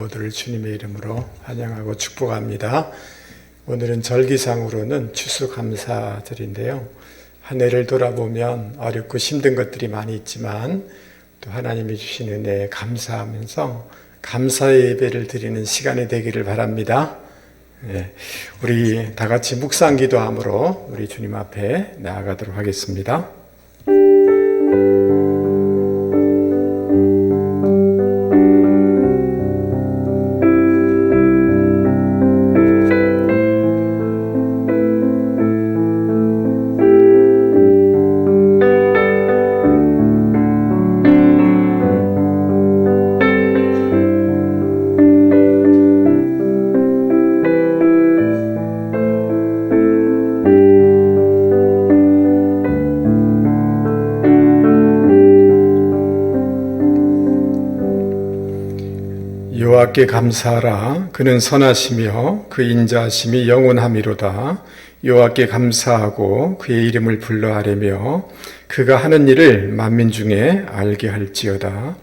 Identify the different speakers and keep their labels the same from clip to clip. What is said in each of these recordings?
Speaker 1: 모두를 주님의 이름으로 환영하고 축복합니다. 오늘은 절기상으로는 추수감사절인데요. 한 해를 돌아보면 어렵고 힘든 것들이 많이 있지만 또 하나님이 주신 은혜에 감사하면서 감사의 예배를 드리는 시간이 되기를 바랍니다. 우리 다 같이 묵상기도함으로 우리 주님 앞에 나아가도록 하겠습니다. 여호와께 감사하라. 그는 선하시며 그 인자하심이 영원함이로다. 여호와께 감사하고 그의 이름을 불러 아뢰며 그가 하는 일을 만민 중에 알게 할지어다.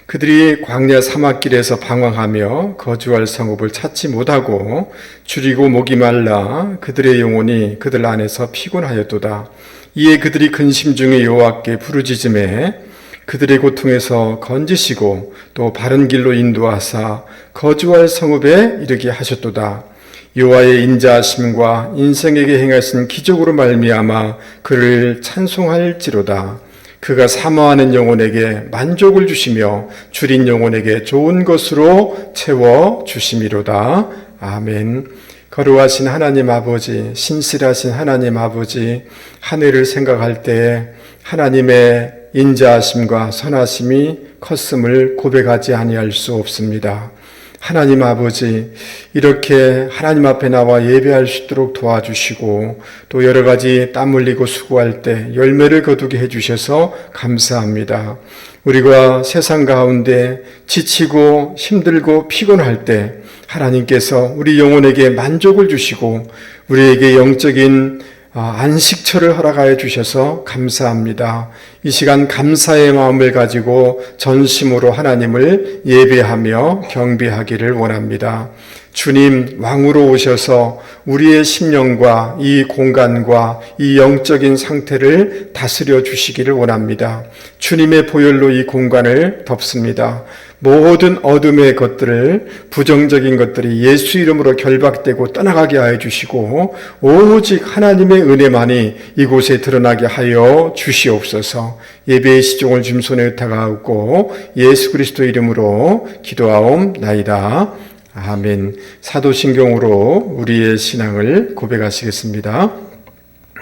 Speaker 1: 그들이 광야 사막길에서 방황하며 거주할 성읍을 찾지 못하고 줄이고 목이 말라 그들의 영혼이 그들 안에서 피곤하였도다. 이에 그들이 근심 중에 여호와께 부르짖음에 그들의 고통에서 건지시고 또 바른 길로 인도하사 거주할 성읍에 이르게 하셨도다. 여호와의 인자하심과 인생에게 행하신 기적으로 말미암아 그를 찬송할지로다. 그가 사모하는 영혼에게 만족을 주시며 줄인 영혼에게 좋은 것으로 채워 주심이로다. 아멘. 거룩하신 하나님 아버지, 신실하신 하나님 아버지, 한 해를 생각할 때 하나님의 인자하심과 선하심이 컸음을 고백하지 아니할 수 없습니다. 하나님 아버지, 이렇게 하나님 앞에 나와 예배할 수 있도록 도와주시고 또 여러 가지 땀 흘리고 수고할 때 열매를 거두게 해주셔서 감사합니다. 우리가 세상 가운데 지치고 힘들고 피곤할 때 하나님께서 우리 영혼에게 만족을 주시고 우리에게 영적인 안식처를 허락하여 주셔서 감사합니다. 이 시간 감사의 마음을 가지고 전심으로 하나님을 예배하며 경배하기를 원합니다. 주님 왕으로 오셔서 우리의 심령과 이 공간과 이 영적인 상태를 다스려 주시기를 원합니다. 주님의 보혈로 이 공간을 덮습니다. 모든 어둠의 것들을, 부정적인 것들이 예수 이름으로 결박되고 떠나가게 하여 주시고 오직 하나님의 은혜만이 이곳에 드러나게 하여 주시옵소서. 예배의 시종을 주님 손에 의탁하고 예수 그리스도 이름으로 기도하옵나이다. 아멘. 사도신경으로 우리의 신앙을 고백하시겠습니다.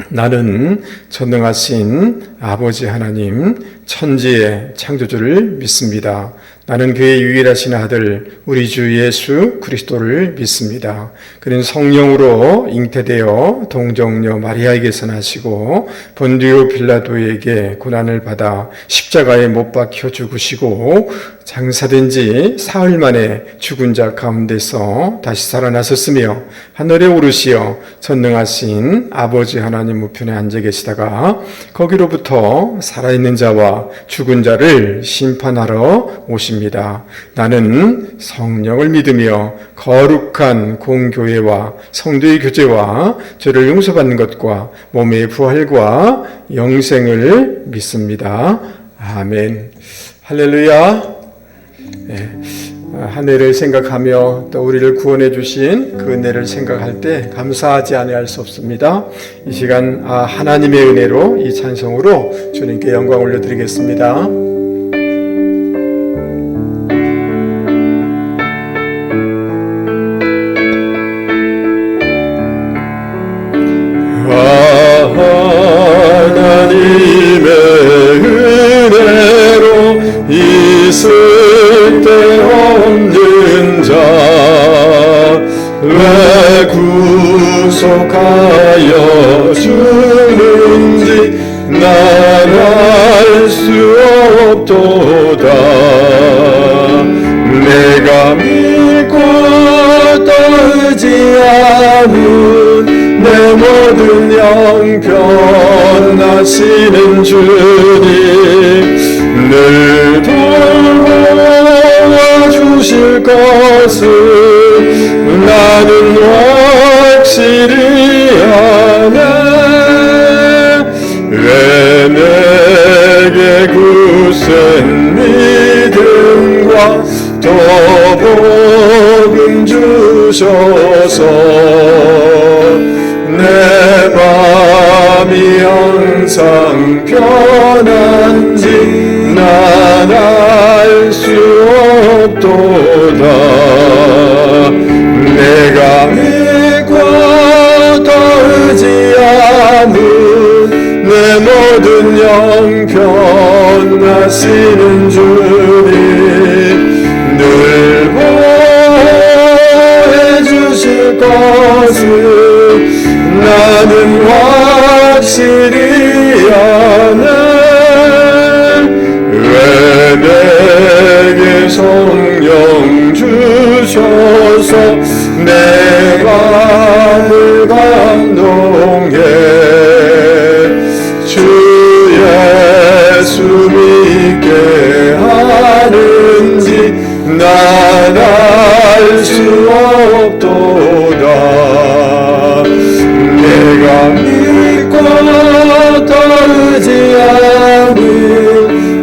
Speaker 1: 나는 전능하신 아버지 하나님, 천지의 창조주를 믿습니다. 나는 그의 유일하신 아들 우리 주 예수 그리스도를 믿습니다. 그는 성령으로 잉태되어 동정녀 마리아에게서 나시고 본디오 빌라도에게 고난을 받아 십자가에 못 박혀 죽으시고 장사된 지 사흘 만에 죽은 자 가운데서 다시 살아나셨으며 하늘에 오르시어 전능하신 아버지 하나님 우편에 앉아 계시다가 거기로부터 살아있는 자와 죽은 자를 심판하러 오십니다. 나는 성령을 믿으며 거룩한 공교회와 성도의 교제와 죄를 용서받는 것과 몸의 부활과 영생을 믿습니다. 아멘. 할렐루야. 한 해를 생각하며 또 우리를 구원해 주신 그 은혜를 생각할 때 감사하지 아니할 수 없습니다. 이 시간 하나님의 은혜로 이 찬송으로 주님께 영광 올려드리겠습니다. 하나님의 은혜로 있을 데 없는 자 왜 구속하여 주는지 난 알 수 없도다. 내가 믿고 떨지 않은 내 모든 형편하시는 주님 늘 돌보아 주실 주실 것을 나는 확실히 아네. 왜 내게 굳센 믿음과 또 복음 주셔서 내 맘이 항상 편한지 난 알 수 없도다. 내가 믿고 또 의지하는 내 모든 형편하시는 주님 늘 보호해 주실 것을 나는 확실히 아네. 왜 내게 성령 주셔서 내 맘을 감동해 주 예수 믿게 하는지 난 알 수 없도다. 내가 믿고 또 의지하는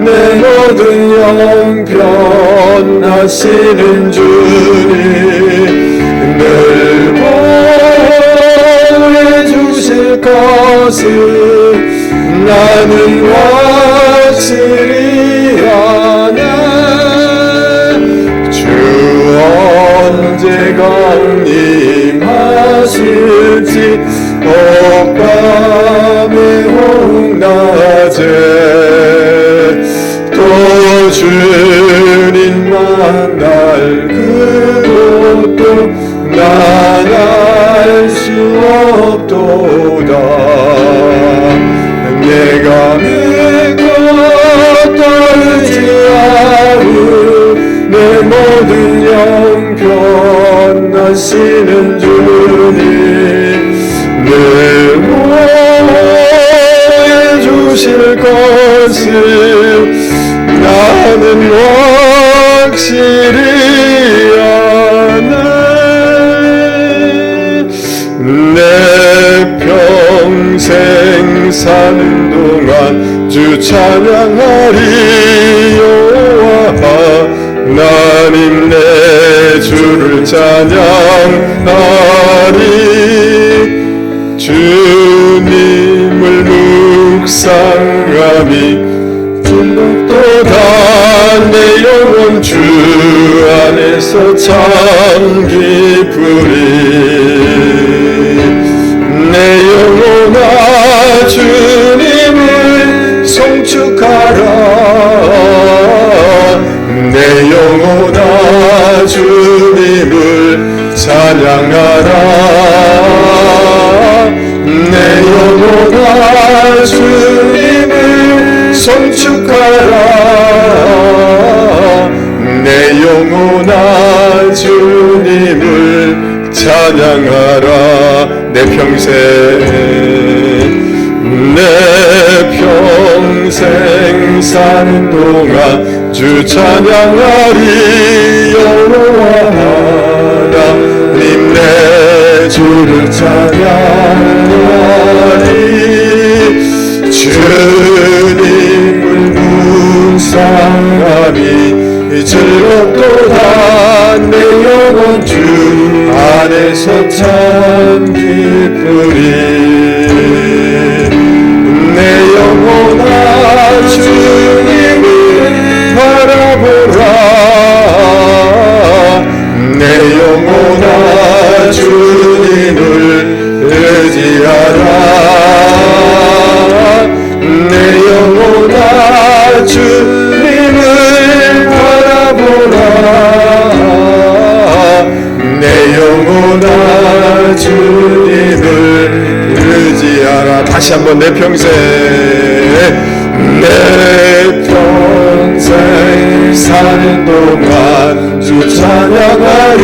Speaker 1: 내 모든 형편 하시는 주님 늘 보호해 주실 것을 나는 확실히 아네. 주 언제 강림하실지 옥밤의 홍낮에 또 주님 만날 그것도 난 알 수 없도다. 내가 믿고 또 의지하는 내 모든 형편 하시는 주님 늘 보호해 주실 것을 나는 확실히 아네. 내 평생 사는 동안 주 찬양하리. 여호와 하나님 내 주를 찬양하리. 주님을 묵상함이 즐겁도다. 내 영혼 주 안에서 참 기쁘리. 내 영혼아 주님을 송축하라. 내 영혼아 주님을 찬양하라. 내 영혼아 주님을 송축하라. 내 영혼아 주님을 찬양하라. 내 평생 사는 동안 주 찬양하리. 여호와 하나님 내 주를 찬양하리. 주님을 묵상함이 즐겁도다. 내 영혼 주 안에서 참 기쁘리. 내 영혼아 주님을 바라보라. 내 영혼아 주님을 의지하라. 내 영혼아 주님을 바라보라. 내 영혼아 주님을 의지하라. 다시 한번 내 평생 사는 동안 주 찬양하리.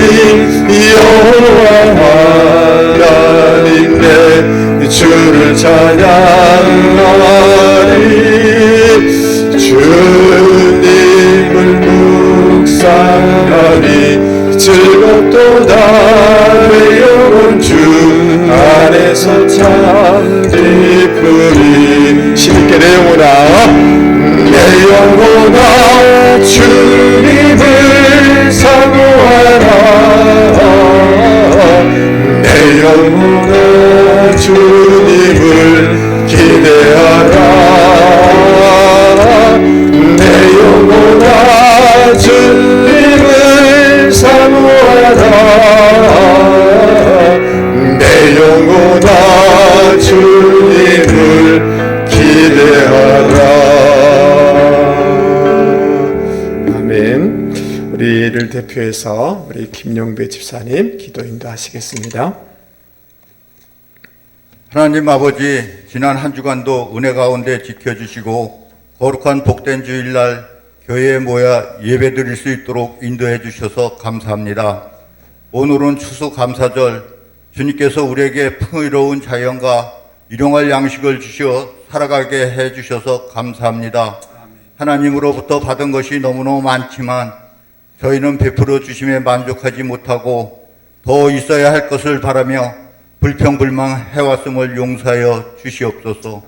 Speaker 1: 여호와 하나님 내 주를 찬양하리. 주님을 묵상하리. 즐겁도다 내 영혼 주 안에서 참 기쁘리. 힘있게 내 영혼아, 내 영혼아 주님을 사모하라. 내 영혼아 주님을 기대하라. 내 영혼아 주님을 사모하라. 내 영혼아 주님을 기대하라. 아멘. 우리를 대표해서 우리 김용배 집사님 기도 인도하시겠습니다.
Speaker 2: 하나님 아버지, 지난 한 주간도 은혜 가운데 지켜주시고 거룩한 복된 주일날 교회에 모여 예배드릴 수 있도록 인도해 주셔서 감사합니다. 오늘은 추수감사절, 주님께서 우리에게 풍요로운 자연과 일용할 양식을 주시어 살아가게 해 주셔서 감사합니다. 하나님으로부터 받은 것이 너무너무 많지만 저희는 베풀어 주심에 만족하지 못하고 더 있어야 할 것을 바라며 불평불만해왔음을 용서하여 주시옵소서.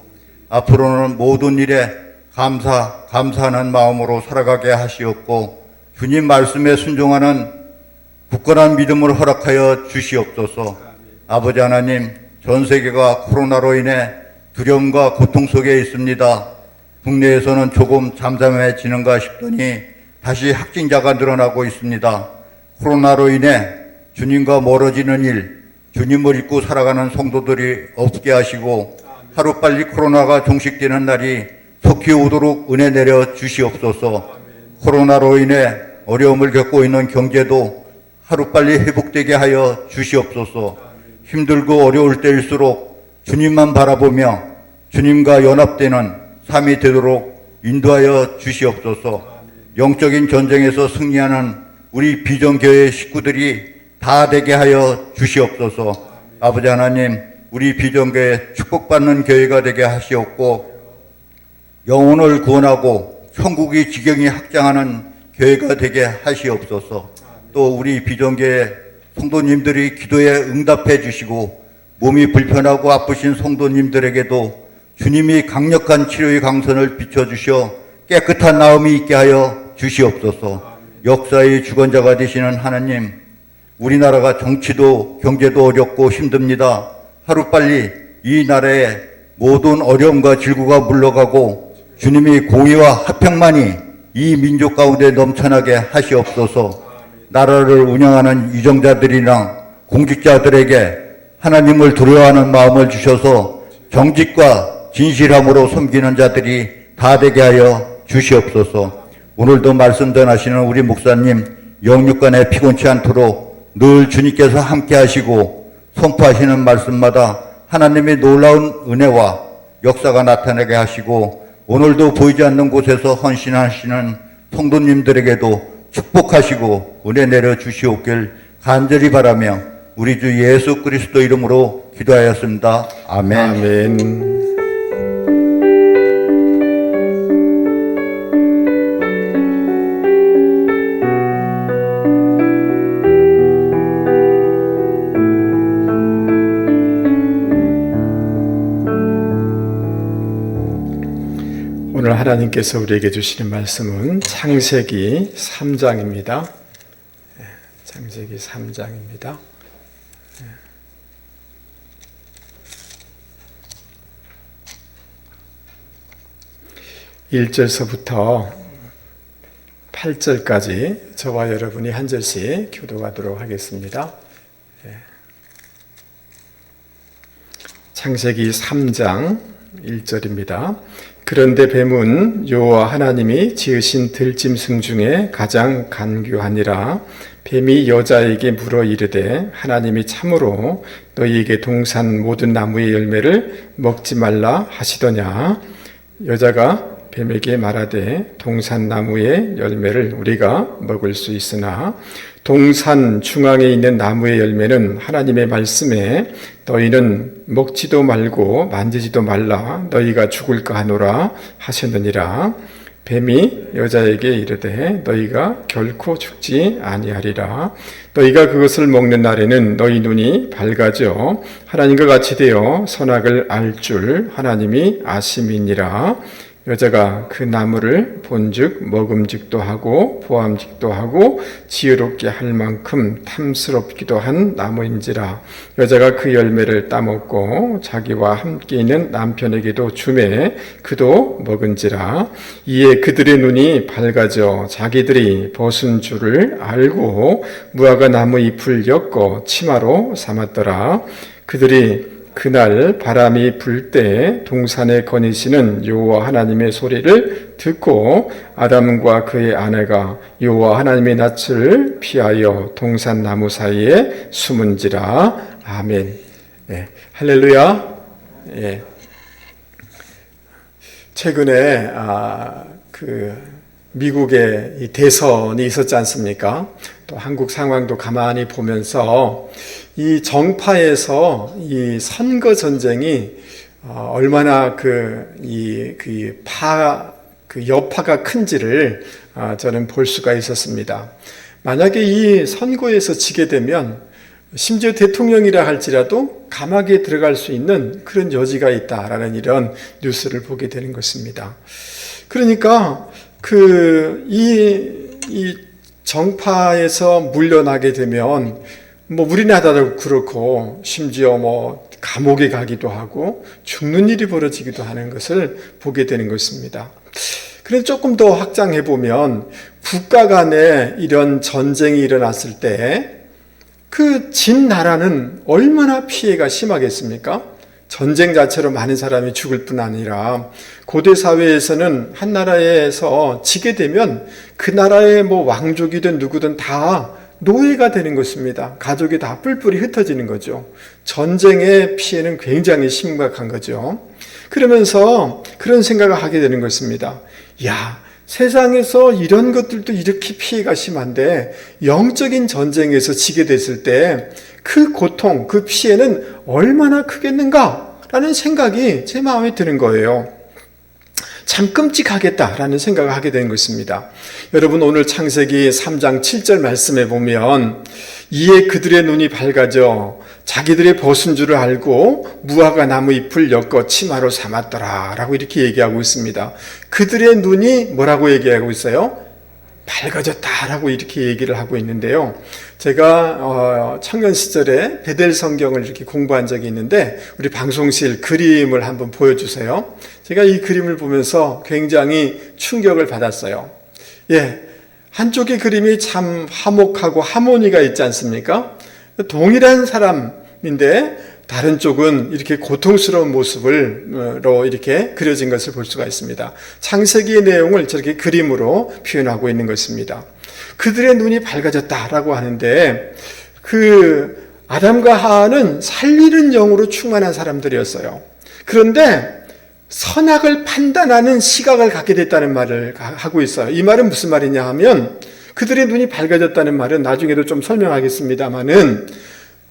Speaker 2: 앞으로는 모든 일에 감사하는 마음으로 살아가게 하시옵고 주님 말씀에 순종하는 굳건한 믿음을 허락하여 주시옵소서. 아버지 하나님, 전 세계가 코로나로 인해 두려움과 고통 속에 있습니다. 국내에서는 조금 잠잠해지는가 싶더니 다시 확진자가 늘어나고 있습니다. 코로나로 인해 주님과 멀어지는 일, 주님을 잊고 살아가는 성도들이 없게 하시고 하루빨리 코로나가 종식되는 날이 속히 오도록 은혜 내려 주시옵소서. 코로나로 인해 어려움을 겪고 있는 경제도 하루빨리 회복되게 하여 주시옵소서. 힘들고 어려울 때일수록 주님만 바라보며 주님과 연합되는 삶이 되도록 인도하여 주시옵소서. 영적인 전쟁에서 승리하는 우리 비전교회 식구들이 다 되게 하여 주시옵소서. 아버지 하나님, 우리 비전교회 축복받는 교회가 되게 하시옵고 영혼을 구원하고 천국이 지경이 확장하는 교회가 되게 하시옵소서. 또 우리 비전교회 성도님들이 기도에 응답해 주시고 몸이 불편하고 아프신 성도님들에게도 주님이 강력한 치료의 강선을 비춰주셔 깨끗한 나음이 있게 하여 주시옵소서. 역사의 주권자가 되시는 하나님, 우리나라가 정치도 경제도 어렵고 힘듭니다. 하루빨리 이 나라의 모든 어려움과 질고가 물러가고 주님이 공의와 화평만이 이 민족 가운데 넘쳐나게 하시옵소서. 나라를 운영하는 유정자들이나 공직자들에게 하나님을 두려워하는 마음을 주셔서 정직과 진실함으로 섬기는 자들이 다 되게 하여 주시옵소서. 오늘도 말씀 전하시는 우리 목사님 영육간에 피곤치 않도록 늘 주님께서 함께 하시고 선포하시는 말씀마다 하나님의 놀라운 은혜와 역사가 나타나게 하시고 오늘도 보이지 않는 곳에서 헌신하시는 성도님들에게도 축복하시고 은혜 내려 주시옵길 간절히 바라며 우리 주 예수 그리스도 이름으로 기도하였습니다. 아멘.
Speaker 1: 아멘. 오늘 하나님께서 우리에게 주시는 말씀은 창세기 3장입니다. 창세기 3장입니다. 1절서부터 8절까지 저와 여러분이 한 절씩 교독하도록 하겠습니다. 창세기 3장 1절입니다. 그런데 뱀은 여호와 하나님이 지으신 들짐승 중에 가장 간교하니라. 뱀이 여자에게 물어 이르되 하나님이 참으로 너희에게 동산 모든 나무의 열매를 먹지 말라 하시더냐. 여자가 뱀에게 말하되 동산 나무의 열매를 우리가 먹을 수 있으나 동산 중앙에 있는 나무의 열매는 하나님의 말씀에 너희는 먹지도 말고 만지지도 말라 너희가 죽을까 하노라 하셨느니라. 뱀이 여자에게 이르되 너희가 결코 죽지 아니하리라. 너희가 그것을 먹는 날에는 너희 눈이 밝아져 하나님과 같이 되어 선악을 알 줄 하나님이 아심이니라. 여자가 그 나무를 본즉 먹음직도 하고 보암직도 하고 지혜롭게 할 만큼 탐스럽기도 한 나무인지라. 여자가 그 열매를 따먹고 자기와 함께 있는 남편에게도 주매 그도 먹은지라. 이에 그들의 눈이 밝아져 자기들이 벗은 줄을 알고 무화과 나무 잎을 엮어 치마로 삼았더라. 그들이 그날 바람이 불 때 동산에 거니시는 여호와 하나님의 소리를 듣고 아담과 그의 아내가 여호와 하나님의 낯을 피하여 동산 나무 사이에 숨은지라. 아멘. 예, 할렐루야. 예. 최근에 미국에 이 대선이 있었지 않습니까? 또 한국 상황도 가만히 보면서 이 정파에서 이 선거 전쟁이 얼마나 여파가 큰지를 저는 볼 수가 있었습니다. 만약에 이 선거에서 지게 되면 심지어 대통령이라 할지라도 감옥에 들어갈 수 있는 그런 여지가 있다라는 이런 뉴스를 보게 되는 것입니다. 그러니까 이 정파에서 물러나게 되면 우리나라도 그렇고 심지어 감옥에 가기도 하고 죽는 일이 벌어지기도 하는 것을 보게 되는 것입니다. 그래서 조금 더 확장해 보면 국가 간에 이런 전쟁이 일어났을 때 그 진 나라는 얼마나 피해가 심하겠습니까? 전쟁 자체로 많은 사람이 죽을 뿐 아니라 고대 사회에서는 한 나라에서 지게 되면 그 나라의 왕족이든 누구든 다 노예가 되는 것입니다. 가족이 다 뿔뿔이 흩어지는 거죠. 전쟁의 피해는 굉장히 심각한 거죠. 그러면서 그런 생각을 하게 되는 것입니다. 세상에서 이런 것들도 이렇게 피해가 심한데 영적인 전쟁에서 지게 됐을 때 그 고통, 그 피해는 얼마나 크겠는가라는 생각이 제 마음에 드는 거예요. 참 끔찍하겠다라는 생각을 하게 된 것입니다. 여러분, 오늘 창세기 3장 7절 말씀에 보면 이에 그들의 눈이 밝아져 자기들의 벗은 줄을 알고 무화과 나무 잎을 엮어 치마로 삼았더라 라고 이렇게 얘기하고 있습니다. 그들의 눈이 뭐라고 얘기하고 있어요? 밝아졌다라고 이렇게 얘기를 하고 있는데요. 제가 청년 시절에 베델 성경을 이렇게 공부한 적이 있는데 우리 방송실 그림을 한번 보여주세요. 제가 이 그림을 보면서 굉장히 충격을 받았어요. 한쪽의 그림이 참 화목하고 하모니가 있지 않습니까? 동일한 사람인데 다른 쪽은 이렇게 고통스러운 모습으로 이렇게 그려진 것을 볼 수가 있습니다. 창세기의 내용을 저렇게 그림으로 표현하고 있는 것입니다. 그들의 눈이 밝아졌다라고 하는데 아담과 하와는 살리는 영으로 충만한 사람들이었어요. 그런데 선악을 판단하는 시각을 갖게 됐다는 말을 하고 있어요. 이 말은 무슨 말이냐 하면 그들의 눈이 밝아졌다는 말은 나중에도 좀 설명하겠습니다마는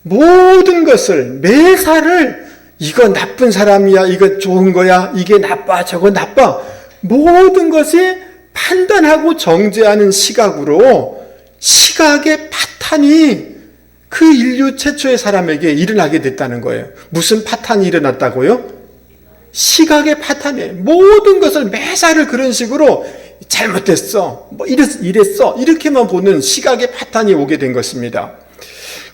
Speaker 1: 모든 것을 매사를 이거 나쁜 사람이야, 이거 좋은 거야, 이게 나빠, 저거 나빠, 모든 것이 판단하고 정죄하는 시각으로 시각의 파탄이 그 인류 최초의 사람에게 일어나게 됐다는 거예요. 무슨 파탄이 일어났다고요? 시각의 파탄에 모든 것을 매사를 그런 식으로 잘못됐어, 이랬어 이렇게만 보는 시각의 파탄이 오게 된 것입니다.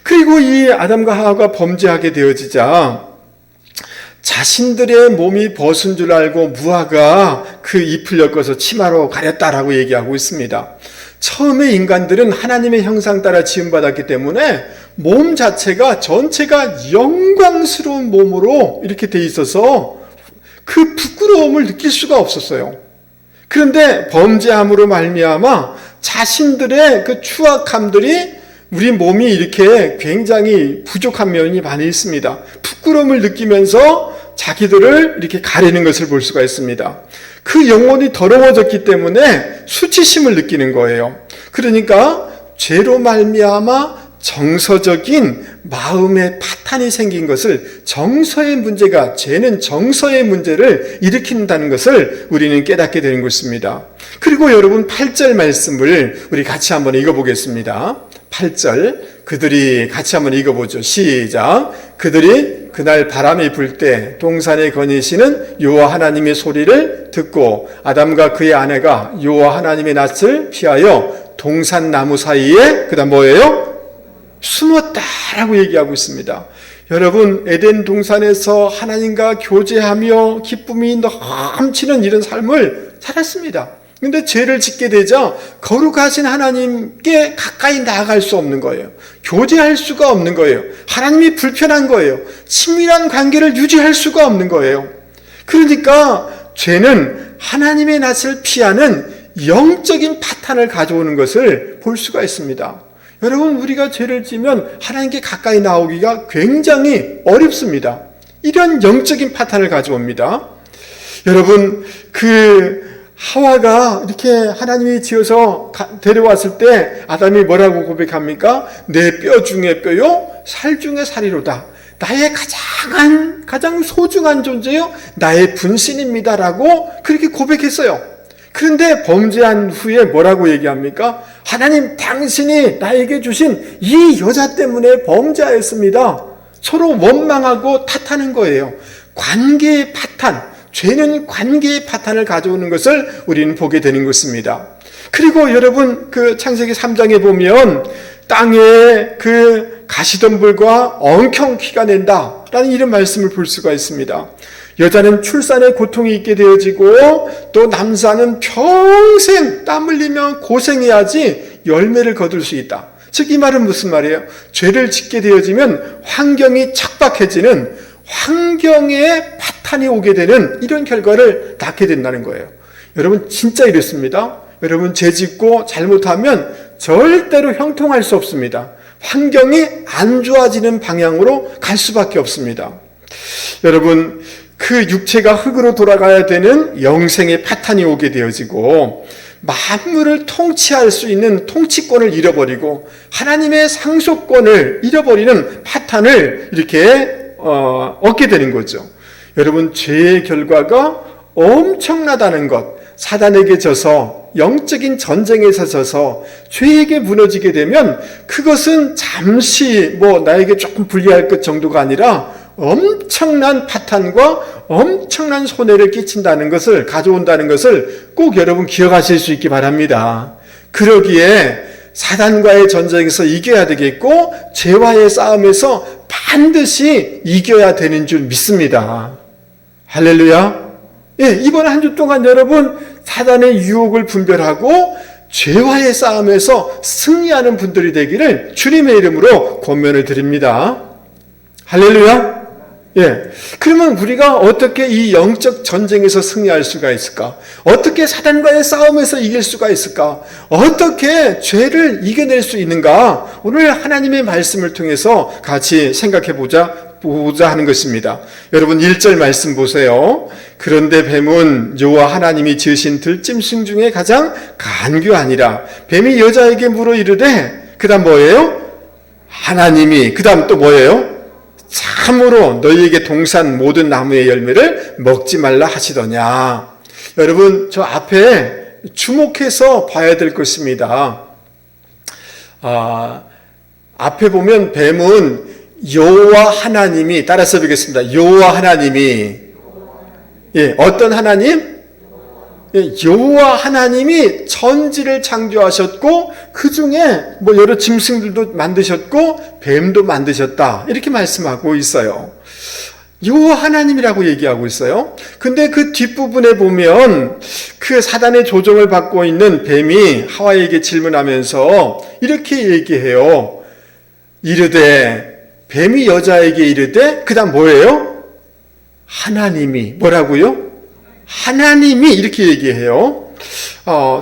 Speaker 1: 그리고 이 아담과 하와가 범죄하게 되어지자 자신들의 몸이 벗은 줄 알고 무화과 그 잎을 엮어서 치마로 가렸다라고 얘기하고 있습니다. 처음에 인간들은 하나님의 형상 따라 지음받았기 때문에 몸 자체가 전체가 영광스러운 몸으로 이렇게 돼 있어서 그 부끄러움을 느낄 수가 없었어요. 그런데 범죄함으로 말미암아 자신들의 그 추악함들이 우리 몸이 이렇게 굉장히 부족한 면이 많이 있습니다. 부끄러움을 느끼면서 자기들을 이렇게 가리는 것을 볼 수가 있습니다. 그 영혼이 더러워졌기 때문에 수치심을 느끼는 거예요. 그러니까 죄로 말미암아 정서적인 마음의 파탄이 생긴 것을, 정서의 문제가, 죄는 정서의 문제를 일으킨다는 것을 우리는 깨닫게 되는 것입니다. 그리고 여러분 8절 말씀을 우리 같이 한번 읽어보겠습니다. 8절 그들이 같이 한번 읽어보죠. 시작. 그들이 그날 바람이 불 때 동산에 거니시는 여호와 하나님의 소리를 듣고 아담과 그의 아내가 여호와 하나님의 낯을 피하여 동산 나무 사이에 그다음 뭐예요? 숨었다라고 얘기하고 있습니다. 여러분 에덴 동산에서 하나님과 교제하며 기쁨이 넘치는 이런 삶을 살았습니다. 근데 죄를 짓게 되자 거룩하신 하나님께 가까이 나아갈 수 없는 거예요. 교제할 수가 없는 거예요. 하나님이 불편한 거예요. 친밀한 관계를 유지할 수가 없는 거예요. 그러니까 죄는 하나님의 낯을 피하는 영적인 파탄을 가져오는 것을 볼 수가 있습니다. 여러분 우리가 죄를 지면 하나님께 가까이 나오기가 굉장히 어렵습니다. 이런 영적인 파탄을 가져옵니다. 여러분 하와가 이렇게 하나님이 지어서 데려왔을 때 아담이 뭐라고 고백합니까? 내 뼈 중에 뼈요 살 중에 살이로다. 나의 가장 소중한 존재요 나의 분신입니다라고 그렇게 고백했어요. 그런데 범죄한 후에 뭐라고 얘기합니까? 하나님 당신이 나에게 주신 이 여자 때문에 범죄하였습니다. 서로 원망하고 탓하는 거예요. 관계의 파탄, 죄는 관계의 파탄을 가져오는 것을 우리는 보게 되는 것입니다. 그리고 여러분 창세기 3장에 보면 땅에 가시덤불과 엉겅퀴가 낸다라는 이런 말씀을 볼 수가 있습니다. 여자는 출산에 고통이 있게 되어지고 또 남자는 평생 땀 흘리며 고생해야지 열매를 거둘 수 있다. 즉 이 말은 무슨 말이에요? 죄를 짓게 되어지면 환경이 척박해지는 환경에 파탄이 오게 되는 이런 결과를 낳게 된다는 거예요. 여러분 진짜 이렇습니다. 여러분 죄 짓고 잘못하면 절대로 형통할 수 없습니다. 환경이 안 좋아지는 방향으로 갈 수밖에 없습니다. 여러분 육체가 흙으로 돌아가야 되는 영생의 파탄이 오게 되어지고 만물을 통치할 수 있는 통치권을 잃어버리고 하나님의 상속권을 잃어버리는 파탄을 이렇게 얻게 되는 거죠. 여러분 죄의 결과가 엄청나다는 것, 사단에게 져서 영적인 전쟁에서 져서 죄에게 무너지게 되면 그것은 잠시 나에게 조금 불리할 것 정도가 아니라 엄청난 파탄과 엄청난 손해를 끼친다는 것을 가져온다는 것을 꼭 여러분 기억하실 수 있기 바랍니다. 그러기에 사단과의 전쟁에서 이겨야 되겠고 죄와의 싸움에서 반드시 이겨야 되는 줄 믿습니다. 할렐루야. 이번 한 주 동안 여러분 사단의 유혹을 분별하고 죄와의 싸움에서 승리하는 분들이 되기를 주님의 이름으로 권면을 드립니다. 할렐루야. 그러면 우리가 어떻게 이 영적 전쟁에서 승리할 수가 있을까? 어떻게 사단과의 싸움에서 이길 수가 있을까? 어떻게 죄를 이겨낼 수 있는가? 오늘 하나님의 말씀을 통해서 같이 생각해 보자 하는 것입니다. 여러분 1절 말씀 보세요. 그런데 뱀은 여호와 하나님이 지으신 들짐승 중에 가장 간교하니라. 뱀이 여자에게 물어 이르되 그다음 뭐예요? 하나님이 그다음 또 뭐예요? 참으로 너희에게 동산 모든 나무의 열매를 먹지 말라 하시더냐. 여러분 저 앞에 주목해서 봐야 될 것입니다. 앞에 보면 뱀은 여호와 하나님이, 따라서 보겠습니다. 여호와 하나님이, 어떤 하나님? 여호와 하나님이 천지를 창조하셨고 그 중에 여러 짐승들도 만드셨고 뱀도 만드셨다 이렇게 말씀하고 있어요. 여호와 하나님이라고 얘기하고 있어요. 근데 그 뒷부분에 보면 그 사단의 조종을 받고 있는 뱀이 하와에게 질문하면서 이렇게 얘기해요. 이르되, 뱀이 여자에게 이르되 그 다음 뭐예요? 하나님이 뭐라고요? 하나님이 이렇게 얘기해요.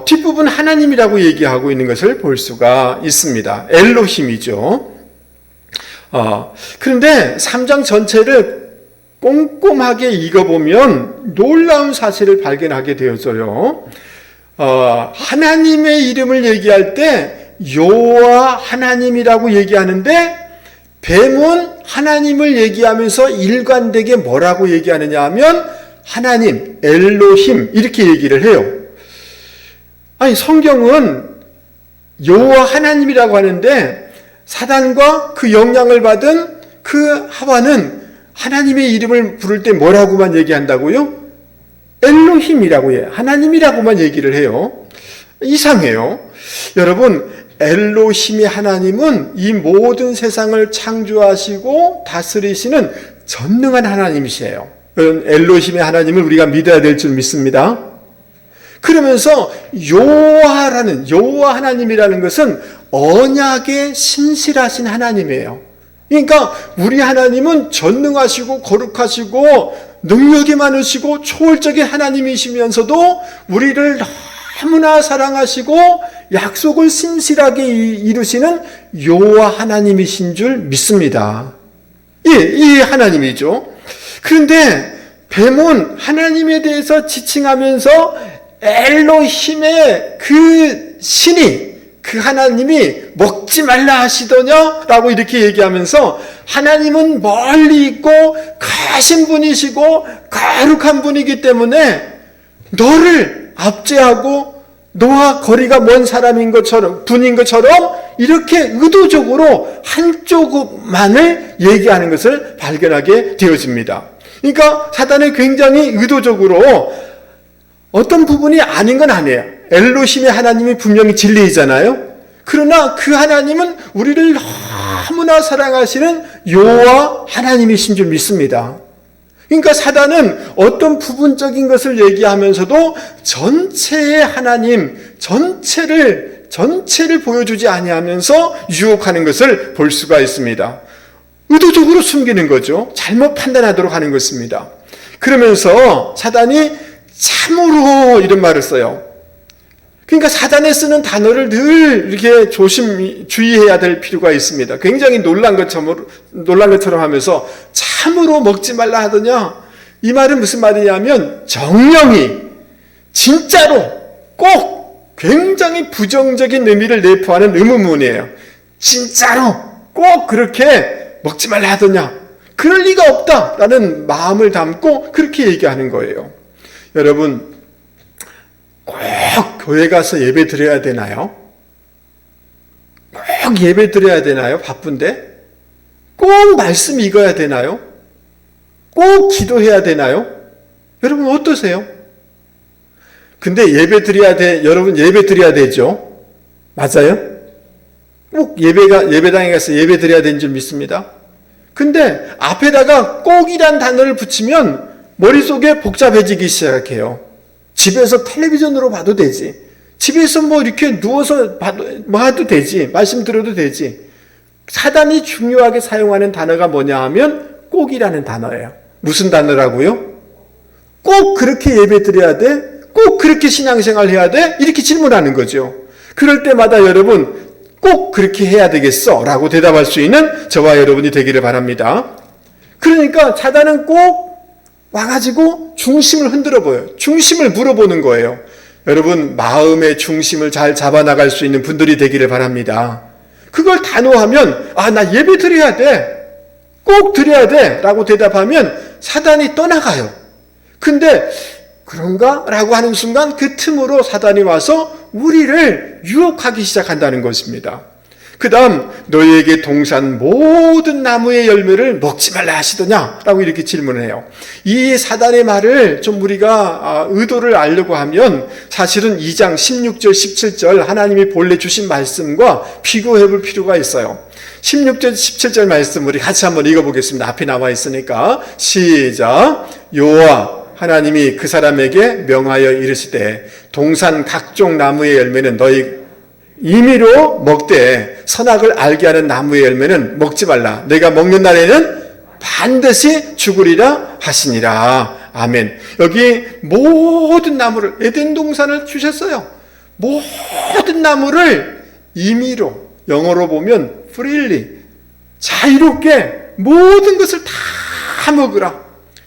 Speaker 1: 뒷부분 하나님이라고 얘기하고 있는 것을 볼 수가 있습니다. 엘로힘이죠. 그런데 3장 전체를 꼼꼼하게 읽어보면 놀라운 사실을 발견하게 되어져요. 하나님의 이름을 얘기할 때 여호와 하나님이라고 얘기하는데 뱀은 하나님을 얘기하면서 일관되게 뭐라고 얘기하느냐 하면 하나님, 엘로힘 이렇게 얘기를 해요. 아니 성경은 여호와 하나님이라고 하는데 사단과 그 영향을 받은 그 하와는 하나님의 이름을 부를 때 뭐라고만 얘기한다고요? 엘로힘이라고 해요. 하나님이라고만 얘기를 해요. 이상해요. 여러분, 엘로힘의 하나님은 이 모든 세상을 창조하시고 다스리시는 전능한 하나님이시에요. 엘로힘의 하나님을 우리가 믿어야 될 줄 믿습니다. 그러면서 여호와 하나님이라는 것은 언약에 신실하신 하나님이에요. 그러니까 우리 하나님은 전능하시고 거룩하시고 능력이 많으시고 초월적인 하나님이시면서도 우리를 너무나 사랑하시고 약속을 신실하게 이루시는 여호와 하나님이신 줄 믿습니다. 이 하나님이죠. 그런데 뱀은 하나님에 대해서 지칭하면서 엘로힘의 그 신이, 그 하나님이 먹지 말라 하시더냐라고 이렇게 얘기하면서 하나님은 멀리 있고 가신 분이시고 거룩한 분이기 때문에 너를 압제하고 너와 거리가 먼 사람인 것처럼, 분인 것처럼 이렇게 의도적으로 한쪽만을 얘기하는 것을 발견하게 되어집니다. 그러니까 사단이 굉장히 의도적으로 어떤 부분이 아닌 건 아니에요. 엘로힘의 하나님이 분명히 진리이잖아요. 그러나 그 하나님은 우리를 너무나 사랑하시는 여호와 하나님이신 줄 믿습니다. 그러니까 사단은 어떤 부분적인 것을 얘기하면서도 전체의 하나님, 전체를 보여주지 아니하면서 유혹하는 것을 볼 수가 있습니다. 의도적으로 숨기는 거죠. 잘못 판단하도록 하는 것입니다. 그러면서 사단이 참으로 이런 말을 써요. 그러니까 사단에 쓰는 단어를 늘 이렇게 주의해야 될 필요가 있습니다. 굉장히 놀란 것처럼 하면서 참으로 먹지 말라 하더냐. 이 말은 무슨 말이냐면 정령이 진짜로 꼭 굉장히 부정적인 의미를 내포하는 의문문이에요. 진짜로 꼭 그렇게 먹지 말라 하더냐. 그럴 리가 없다라는 마음을 담고 그렇게 얘기하는 거예요. 여러분, 꼭 교회 가서 예배 드려야 되나요? 꼭 예배 드려야 되나요? 바쁜데? 꼭 말씀 읽어야 되나요? 꼭 기도해야 되나요? 여러분 어떠세요? 근데 여러분 예배 드려야 되죠? 맞아요? 꼭 예배당에 가서 예배 드려야 되는 줄 믿습니다. 근데 앞에다가 꼭이란 단어를 붙이면 머릿속에 복잡해지기 시작해요. 집에서 텔레비전으로 봐도 되지. 집에서 이렇게 누워서 봐도 되지. 말씀 들어도 되지. 사단이 중요하게 사용하는 단어가 뭐냐 하면 꼭이라는 단어예요. 무슨 단어라고요? 꼭 그렇게 예배 드려야 돼? 꼭 그렇게 신앙생활 해야 돼? 이렇게 질문하는 거죠. 그럴 때마다 여러분 꼭 그렇게 해야 되겠어? 라고 대답할 수 있는 저와 여러분이 되기를 바랍니다. 그러니까 사단은 꼭 와가지고 중심을 흔들어 보여요. 중심을 물어보는 거예요. 여러분 마음의 중심을 잘 잡아나갈 수 있는 분들이 되기를 바랍니다. 그걸 단호하면 나 예배 드려야 돼. 꼭 드려야 돼. 라고 대답하면 사단이 떠나가요. 근데 그런가? 라고 하는 순간 그 틈으로 사단이 와서 우리를 유혹하기 시작한다는 것입니다. 그 다음 너희에게 동산 모든 나무의 열매를 먹지 말라 하시더냐? 라고 이렇게 질문을 해요. 이 사단의 말을 좀 우리가 의도를 알려고 하면 사실은 2장 16절 17절 하나님이 본래 주신 말씀과 비교해 볼 필요가 있어요. 16절 17절 말씀 우리 같이 한번 읽어보겠습니다. 앞에 나와 있으니까 시작. 여호와 하나님이 그 사람에게 명하여 이르시되 동산 각종 나무의 열매는 너희 임의로 먹되 선악을 알게 하는 나무의 열매는 먹지 말라. 내가 먹는 날에는 반드시 죽으리라 하시니라. 아멘. 여기 모든 나무를 에덴 동산을 주셨어요. 모든 나무를 임의로 영어로 보면 freely 자유롭게 모든 것을 다 먹으라.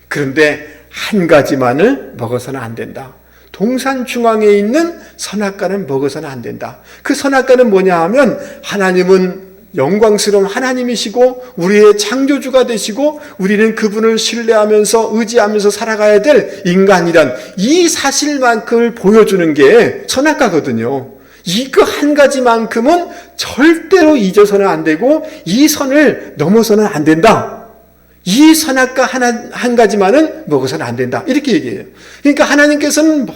Speaker 1: 그런데 한 가지만을 먹어서는 안 된다. 동산 중앙에 있는 선악과는 먹어서는 안 된다. 그 선악과는 뭐냐 하면 하나님은 영광스러운 하나님이시고 우리의 창조주가 되시고 우리는 그분을 신뢰하면서 의지하면서 살아가야 될 인간이란 이 사실만큼을 보여주는 게 선악과거든요. 이거 한 가지만큼은 절대로 잊어서는 안 되고 이 선을 넘어서는 안 된다. 이 선악과 한 가지만은 먹어서는 안 된다. 이렇게 얘기해요. 그러니까 하나님께서는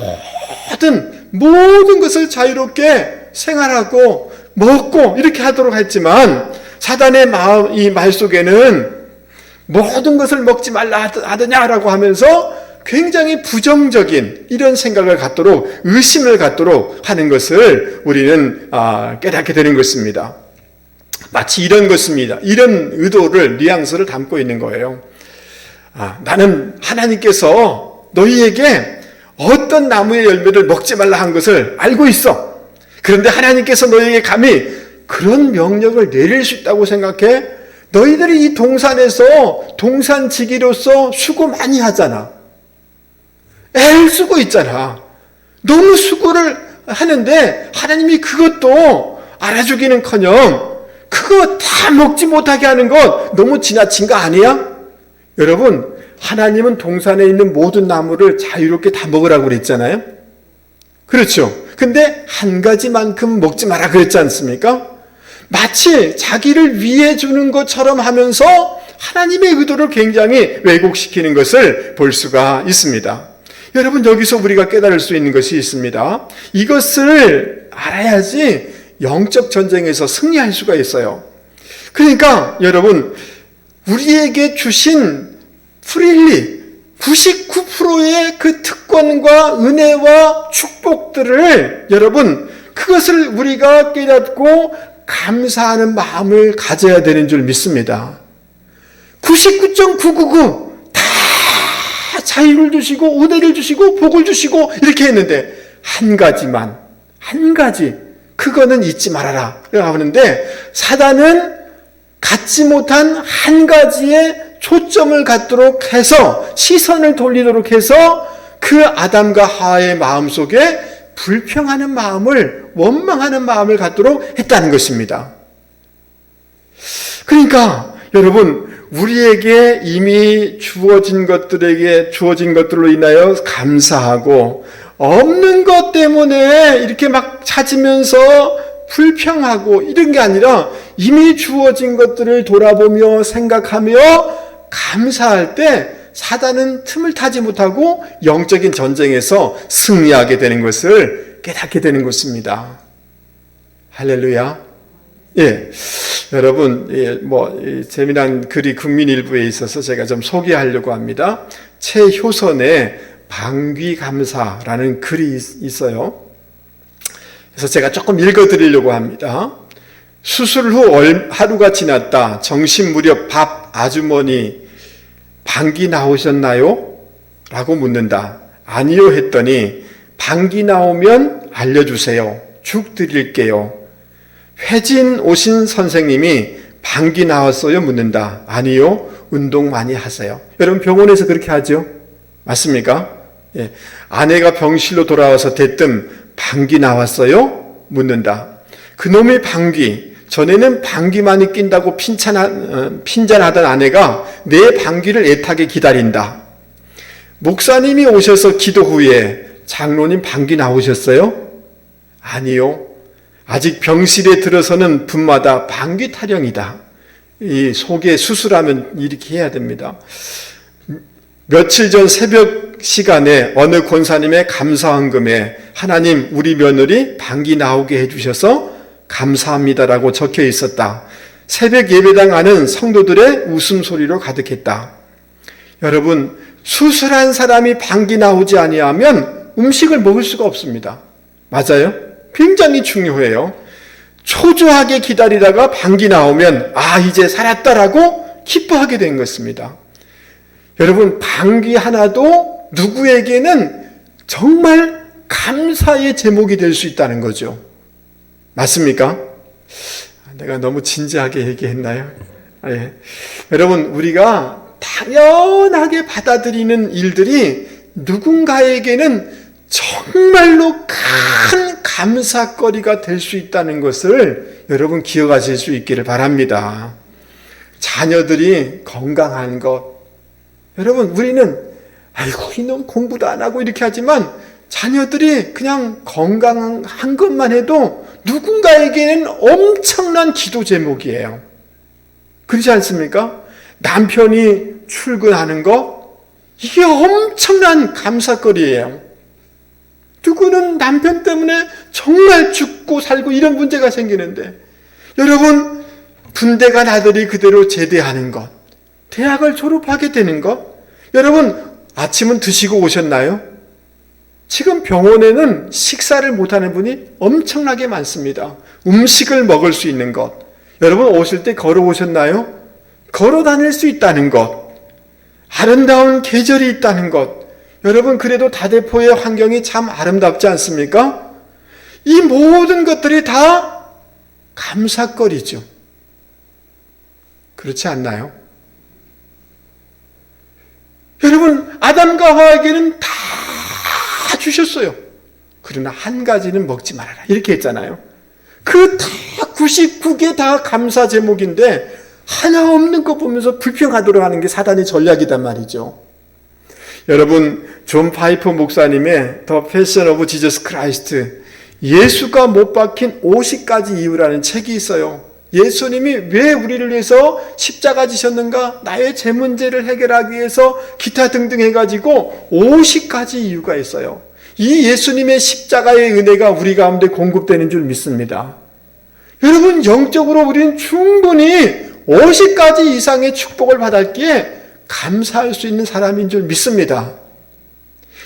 Speaker 1: 모든 것을 자유롭게 생활하고 먹고 이렇게 하도록 했지만 사단의 마음, 이 말 속에는 모든 것을 먹지 말라 하더냐라고 하면서 굉장히 부정적인 이런 생각을 갖도록 의심을 갖도록 하는 것을 우리는 깨닫게 되는 것입니다. 마치 이런 것입니다. 이런 의도를 뉘앙스를 담고 있는 거예요. 나는 하나님께서 너희에게 어떤 나무의 열매를 먹지 말라 한 것을 알고 있어. 그런데 하나님께서 너희에게 감히 그런 명령을 내릴 수 있다고 생각해? 너희들이 이 동산에서 동산지기로서 수고 많이 하잖아. 애를 쓰고 있잖아. 너무 수고를 하는데 하나님이 그것도 알아주기는커녕 그거 다 먹지 못하게 하는 것 너무 지나친 거 아니야? 여러분, 하나님은 동산에 있는 모든 나무를 자유롭게 다 먹으라고 그랬잖아요. 그렇죠. 근데 한 가지만큼 먹지 마라 그랬지 않습니까? 마치 자기를 위해 주는 것처럼 하면서 하나님의 의도를 굉장히 왜곡시키는 것을 볼 수가 있습니다. 여러분, 여기서 우리가 깨달을 수 있는 것이 있습니다. 이것을 알아야지 영적 전쟁에서 승리할 수가 있어요. 그러니까 여러분, 우리에게 주신 프릴리 99%의 그 특권과 은혜와 축복들을 여러분, 그것을 우리가 깨닫고 감사하는 마음을 가져야 되는 줄 믿습니다. 99.999 다 자유를 주시고 은혜를 주시고 복을 주시고 이렇게 했는데 한 가지 그거는 잊지 말아라 하는데 사단은 갖지 못한 한 가지의 초점을 갖도록 해서 시선을 돌리도록 해서 그 아담과 하와의 마음속에 불평하는 마음을 원망하는 마음을 갖도록 했다는 것입니다. 그러니까 여러분, 우리에게 이미 주어진 것들로 인하여 감사하고 없는 것 때문에 이렇게 막 찾으면서 불평하고 이런 게 아니라 이미 주어진 것들을 돌아보며 생각하며 감사할 때 사단은 틈을 타지 못하고 영적인 전쟁에서 승리하게 되는 것을 깨닫게 되는 것입니다. 할렐루야. 예. 여러분, 재미난 글이 국민일보에 있어서 제가 좀 소개하려고 합니다. 최효선의 방귀감사라는 글이 있어요. 그래서 제가 조금 읽어드리려고 합니다. 수술 후 하루가 지났다. 정신 무렵 밥 아주머니 방귀 나오셨나요? 라고 묻는다. 아니요 했더니 방귀 나오면 알려주세요. 죽 드릴게요. 회진 오신 선생님이 방귀 나왔어요? 묻는다. 아니요. 운동 많이 하세요. 여러분, 병원에서 그렇게 하죠? 맞습니까? 예. 아내가 병실로 돌아와서 대뜸 방귀 나왔어요? 묻는다. 그놈의 방귀, 전에는 방귀 많이 낀다고 핀잔하던 아내가 내 방귀를 애타게 기다린다. 목사님이 오셔서 기도 후에 장로님 방귀 나오셨어요? 아니요. 아직 병실에 들어서는 분마다 방귀 타령이다. 이 속에 수술하면 이렇게 해야 됩니다. 며칠 전 새벽 시간에 어느 권사님의 감사헌금에 하나님 우리 며느리 방귀 나오게 해주셔서 감사합니다라고 적혀 있었다. 새벽 예배당 안은 성도들의 웃음소리로 가득했다. 여러분, 수술한 사람이 방귀 나오지 아니하면 음식을 먹을 수가 없습니다. 맞아요? 굉장히 중요해요. 초조하게 기다리다가 방귀 나오면 이제 살았다라고 기뻐하게 된 것입니다. 여러분, 방귀 하나도 누구에게는 정말 감사의 제목이 될 수 있다는 거죠. 맞습니까? 내가 너무 진지하게 얘기했나요? 예. 여러분, 우리가 당연하게 받아들이는 일들이 누군가에게는 정말로 큰 감사거리가 될 수 있다는 것을 여러분 기억하실 수 있기를 바랍니다. 자녀들이 건강한 것, 여러분 우리는 아이고 이놈 공부도 안 하고 이렇게 하지만 자녀들이 그냥 건강한 것만 해도 누군가에게는 엄청난 기도 제목이에요. 그렇지 않습니까? 남편이 출근하는 거, 이게 엄청난 감사거리예요. 누구는 남편 때문에 정말 죽고 살고 이런 문제가 생기는데, 여러분 군대 간 아들이 그대로 제대하는 것, 대학을 졸업하게 되는 것, 여러분 아침은 드시고 오셨나요? 지금 병원에는 식사를 못하는 분이 엄청나게 많습니다. 음식을 먹을 수 있는 것, 여러분 오실 때 걸어오셨나요? 걸어 다닐 수 있다는 것, 아름다운 계절이 있다는 것, 여러분 그래도 다대포의 환경이 참 아름답지 않습니까? 이 모든 것들이 다 감사거리죠. 그렇지 않나요? 여러분 아담과 하와에게는 다 주셨어요. 그러나 한 가지는 먹지 말아라 이렇게 했잖아요. 그 다 99개 다 감사 제목인데 하나 없는 거 보면서 불평하도록 하는 게 사단의 전략이단 말이죠. 여러분 존 파이퍼 목사님의 The Passion of Jesus Christ, 예수가 못 박힌 50가지 이유라는 책이 있어요. 예수님이 왜 우리를 위해서 십자가 지셨는가, 나의 제 문제를 해결하기 위해서 기타 등등 해가지고 50가지 이유가 있어요. 이 예수님의 십자가의 은혜가 우리 가운데 공급되는 줄 믿습니다. 여러분 영적으로 우리는 충분히 50가지 이상의 축복을 받았기에 감사할 수 있는 사람인 줄 믿습니다.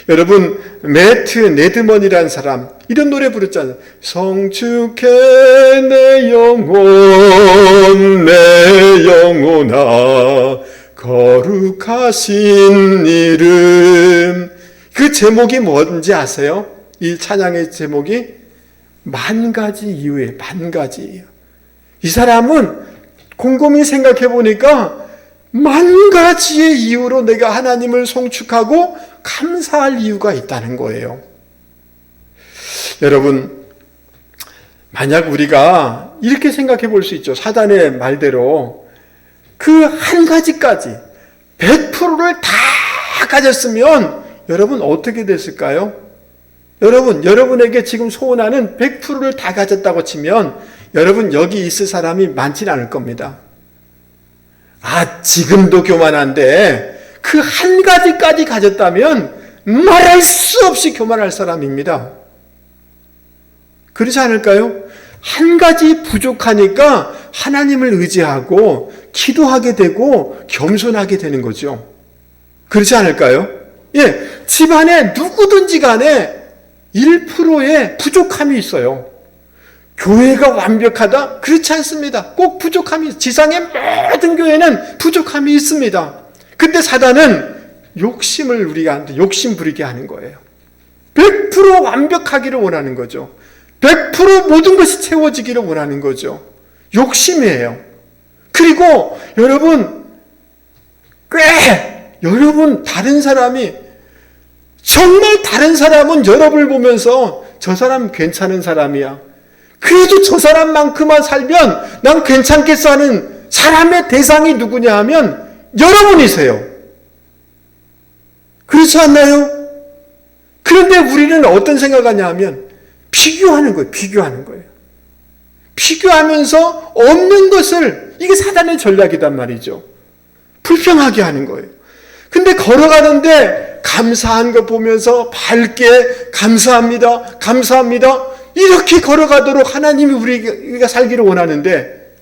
Speaker 1: 여러분 매트 네드먼이라는 사람 이런 노래 부르잖아요. 성축해 내 영혼아 거룩하신 이름. 그 제목이 뭔지 아세요? 이 찬양의 제목이 만 가지 이유예요. 만 가지. 이 사람은 곰곰이 생각해 보니까 만 가지의 이유로 내가 하나님을 송축하고 감사할 이유가 있다는 거예요. 여러분, 만약 우리가 이렇게 생각해 볼 수 있죠. 사단의 말대로 그 한 가지까지 100%를 다 가졌으면 여러분 어떻게 됐을까요? 여러분에게 지금 소원하는 100%를 다 가졌다고 치면 여러분 여기 있을 사람이 많지는 않을 겁니다. 지금도 교만한데 그 한 가지까지 가졌다면 말할 수 없이 교만할 사람입니다. 그렇지 않을까요? 한 가지 부족하니까 하나님을 의지하고 기도하게 되고 겸손하게 되는 거죠. 그렇지 않을까요? 집안에 누구든지 간에 1%의 부족함이 있어요. 교회가 완벽하다? 그렇지 않습니다. 꼭 부족함이, 지상의 모든 교회는 부족함이 있습니다. 근데 사단은 욕심을 우리한테 욕심 부리게 하는 거예요. 100% 완벽하기를 원하는 거죠. 100% 모든 것이 채워지기를 원하는 거죠. 욕심이에요. 그리고 여러분 다른 사람이 정말 다른 사람은 여러분을 보면서 저 사람 괜찮은 사람이야. 그래도 저 사람만큼만 살면 난 괜찮겠어 하는 사람의 대상이 누구냐 하면 여러분이세요. 그렇지 않나요? 그런데 우리는 어떤 생각하냐 하면 비교하는 거예요. 비교하면서 없는 것을, 이게 사단의 전략이단 말이죠. 불평하게 하는 거예요. 근데 걸어가는데 감사한 거 보면서 밝게 감사합니다. 이렇게 걸어가도록 하나님이 우리가 살기를 원하는데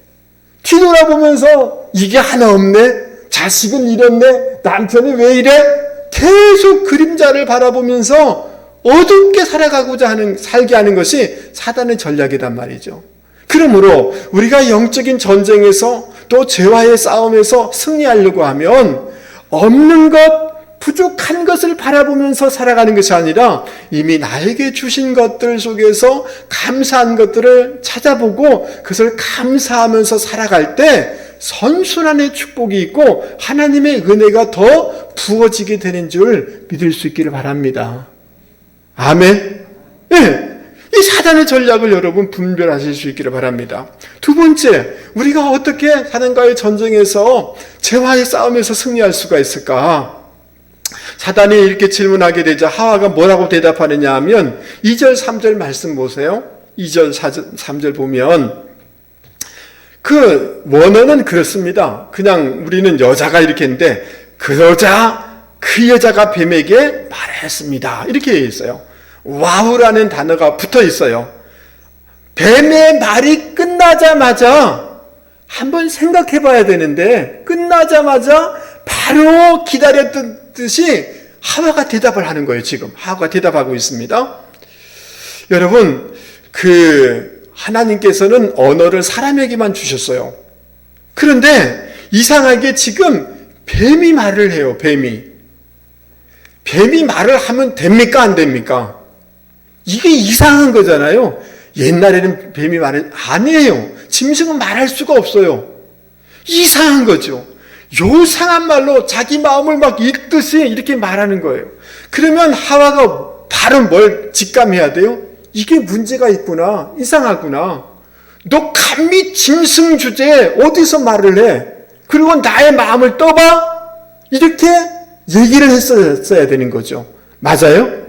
Speaker 1: 뒤돌아보면서 이게 하나 없네? 자식은 이랬네? 남편이 왜 이래? 계속 그림자를 바라보면서 어둡게 살게 하는 것이 사단의 전략이란 말이죠. 그러므로 우리가 영적인 전쟁에서 또 죄와의 싸움에서 승리하려고 하면 없는 것, 부족한 것을 바라보면서 살아가는 것이 아니라 이미 나에게 주신 것들 속에서 감사한 것들을 찾아보고 그것을 감사하면서 살아갈 때 선순환의 축복이 있고 하나님의 은혜가 더 부어지게 되는 줄 믿을 수 있기를 바랍니다. 아멘. 예. 이 사단의 전략을 여러분 분별하실 수 있기를 바랍니다. 두 번째, 우리가 어떻게 사단과의 전쟁에서 죄와의 싸움에서 승리할 수가 있을까? 사단이 이렇게 질문하게 되자 하와가 뭐라고 대답하느냐 하면 2절 3절 말씀 보세요. 2절 3절 보면 그 원어는 그렇습니다. 그냥 우리는 여자가 이렇게 했는데 그 여자가 뱀에게 말했습니다. 이렇게 되어 있어요. 와우라는 단어가 붙어 있어요. 뱀의 말이 끝나자마자 한번 생각해 봐야 되는데 끝나자마자 바로 기다렸듯이 하와가 대답을 하는 거예요. 지금 하와가 대답하고 있습니다. 여러분, 하나님께서는 언어를 사람에게만 주셨어요. 그런데 이상하게 지금 뱀이 말을 해요. 뱀이 말을 하면 됩니까? 안 됩니까? 이게 이상한 거잖아요. 옛날에는 뱀이 말을 아니에요. 짐승은 말할 수가 없어요. 이상한 거죠. 요상한 말로 자기 마음을 막 읽듯이 이렇게 말하는 거예요. 그러면 하와가 바로 뭘 직감해야 돼요? 이게 문제가 있구나. 이상하구나. 너 감히 짐승 주제에 어디서 말을 해? 그리고 나의 마음을 떠봐? 이렇게 얘기를 했어야 되는 거죠. 맞아요?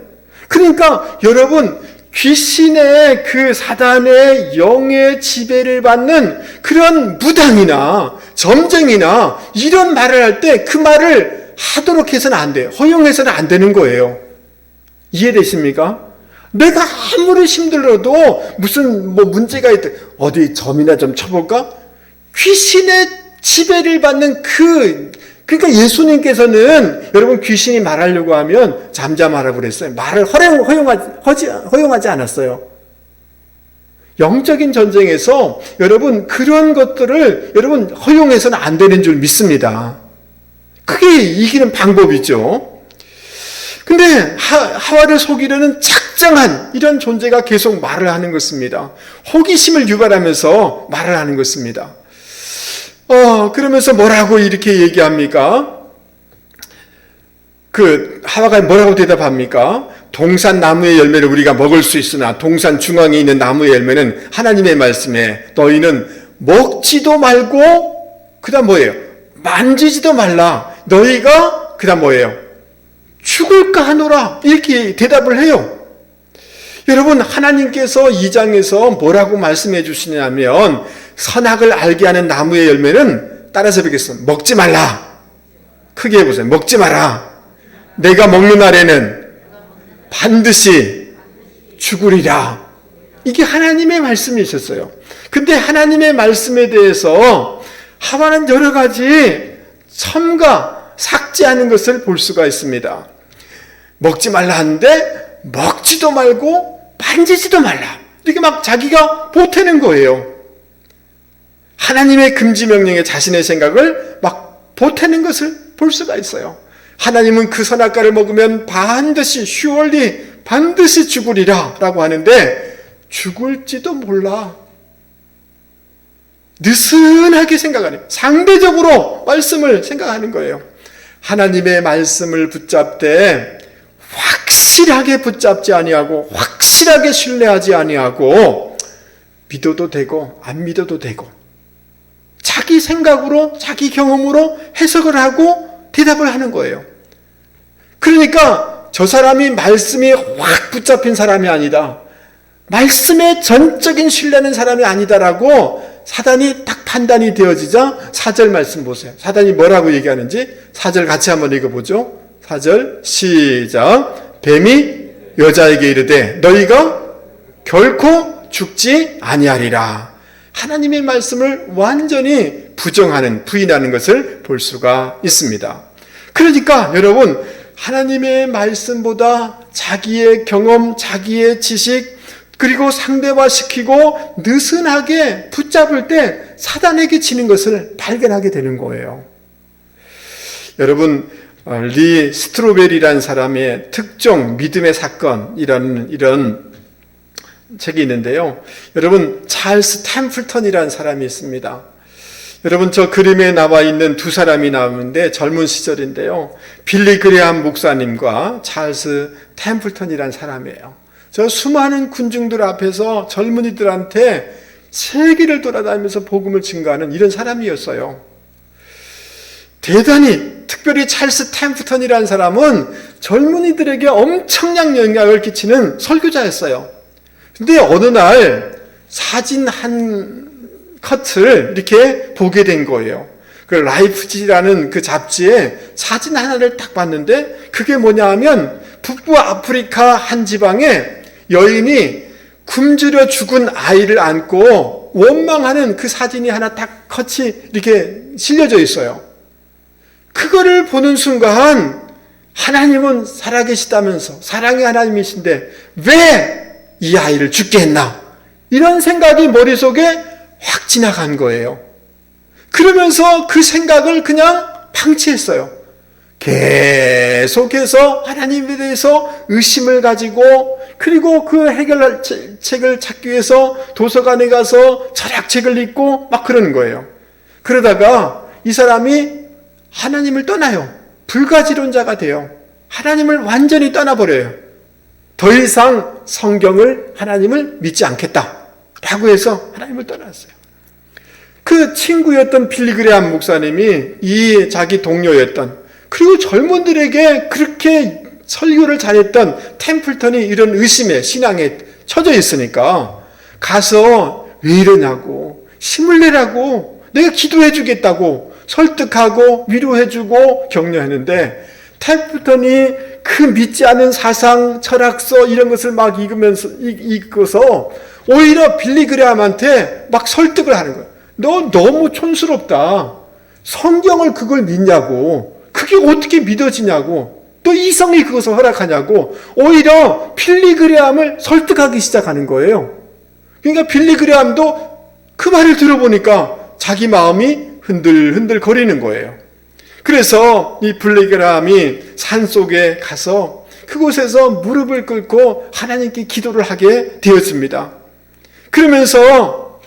Speaker 1: 그러니까 여러분, 귀신의 그 사단의 영의 지배를 받는 그런 무당이나 점쟁이나 이런 말을 할 때 그 말을 하도록 해서는 안 돼요. 허용해서는 안 되는 거예요. 이해되십니까? 내가 아무리 힘들어도 무슨 문제가 있다. 어디 점이나 좀 쳐볼까? 귀신의 지배를 받는 그러니까 예수님께서는 여러분 귀신이 말하려고 하면 잠잠하라고 그랬어요. 말을 허용하지 않았어요. 영적인 전쟁에서 여러분 그런 것들을 여러분 허용해서는 안 되는 줄 믿습니다. 그게 이기는 방법이죠. 근데 하와를 속이려는 작정한 이런 존재가 계속 말을 하는 것입니다. 호기심을 유발하면서 말을 하는 것입니다. 그러면서 뭐라고 이렇게 얘기합니까? 하와가 뭐라고 대답합니까? 동산 나무의 열매를 우리가 먹을 수 있으나 동산 중앙에 있는 나무의 열매는 하나님의 말씀에 너희는 먹지도 말고 그다음 뭐예요? 만지지도 말라. 너희가 그다음 뭐예요? 죽을까 하노라. 이렇게 대답을 해요. 여러분, 하나님께서 2장에서 뭐라고 말씀해 주시냐면 선악을 알게 하는 나무의 열매는 따라서 뵙겠습니다. 먹지 말라. 크게 해보세요. 먹지 마라. 내가 먹는 날에는 반드시 죽으리라. 이게 하나님의 말씀이셨어요. 근데 하나님의 말씀에 대해서 하와는 여러 가지 첨가, 삭제하는 것을 볼 수가 있습니다. 먹지 말라 하는데 먹지도 말고 만지지도 말라. 이렇게 막 자기가 보태는 거예요. 하나님의 금지 명령에 자신의 생각을 막 보태는 것을 볼 수가 있어요. 하나님은 그 선악과를 먹으면 반드시 반드시 죽으리라 라고 하는데 죽을지도 몰라. 느슨하게 생각하는, 상대적으로 말씀을 생각하는 거예요. 하나님의 말씀을 붙잡되 확실하게 붙잡지 아니하고 확실하게 신뢰하지 아니하고 믿어도 되고 안 믿어도 되고 자기 생각으로 자기 경험으로 해석을 하고 대답을 하는 거예요. 그러니까 저 사람이 말씀이 확 붙잡힌 사람이 아니다. 말씀에 전적인 신뢰하는 사람이 아니다라고 사단이 딱 판단이 되어지자 4절 말씀 보세요. 사단이 뭐라고 얘기하는지 4절 같이 한번 읽어보죠. 4절 시작. 뱀이 여자에게 이르되 너희가 결코 죽지 아니하리라. 하나님의 말씀을 완전히 부인하는 것을 볼 수가 있습니다. 그러니까 여러분, 하나님의 말씀보다 자기의 경험, 자기의 지식, 그리고 상대화시키고 느슨하게 붙잡을 때 사단에게 지는 것을 발견하게 되는 거예요. 여러분, 리 스트로벨이라는 사람의 특종 믿음의 사건이라는 이런 책이 있는데요. 여러분, 찰스 템플턴이라는 사람이 있습니다. 여러분, 저 그림에 나와 있는 두 사람이 나오는데 젊은 시절인데요. 빌리 그레함 목사님과 찰스 템플턴이라는 사람이에요. 저 수많은 군중들 앞에서 젊은이들한테 세계를 돌아다니면서 복음을 증거하는 이런 사람이었어요. 대단히 특별히 찰스 템플턴이라는 사람은 젊은이들에게 엄청난 영향을 끼치는 설교자였어요. 근데 어느 날 사진 한 컷을 이렇게 보게 된 거예요. 그 라이프지라는 그 잡지에 사진 하나를 딱 봤는데 그게 뭐냐 하면 북부 아프리카 한 지방에 여인이 굶주려 죽은 아이를 안고 원망하는 그 사진이 하나 딱 컷이 이렇게 실려져 있어요. 그거를 보는 순간 하나님은 살아계시다면서 사랑의 하나님이신데 왜 이 아이를 죽게 했나? 이런 생각이 머릿속에 확 지나간 거예요. 그러면서 그 생각을 그냥 방치했어요. 계속해서 하나님에 대해서 의심을 가지고 그리고 그 해결할 책을 찾기 위해서 도서관에 가서 철학책을 읽고 막 그러는 거예요. 그러다가 이 사람이 하나님을 떠나요. 불가지론자가 돼요. 하나님을 완전히 떠나버려요. 더 이상 성경을 하나님을 믿지 않겠다 라고 해서 하나님을 떠났어요. 그 친구였던 빌리 그레함 목사님이 이 자기 동료였던 그리고 젊은들에게 그렇게 설교를 잘했던 템플턴이 이런 의심에 신앙에 처져 있으니까 가서 왜 이러냐고 힘을 내라고 내가 기도해 주겠다고 설득하고 위로해 주고 격려했는데 템플턴이 그 믿지 않은 사상, 철학서 이런 것을 막 읽어서 오히려 빌리 그레함한테 막 설득을 하는 거예요. 너 너무 촌스럽다. 성경을 그걸 믿냐고. 그게 어떻게 믿어지냐고. 또 이성이 그것을 허락하냐고. 오히려 빌리 그레함을 설득하기 시작하는 거예요. 그러니까 빌리 그레함도 그 말을 들어보니까 자기 마음이 흔들흔들 거리는 거예요. 그래서 이 빌리 그레함이 산속에 가서 그곳에서 무릎을 꿇고 하나님께 기도를 하게 되었습니다. 그러면서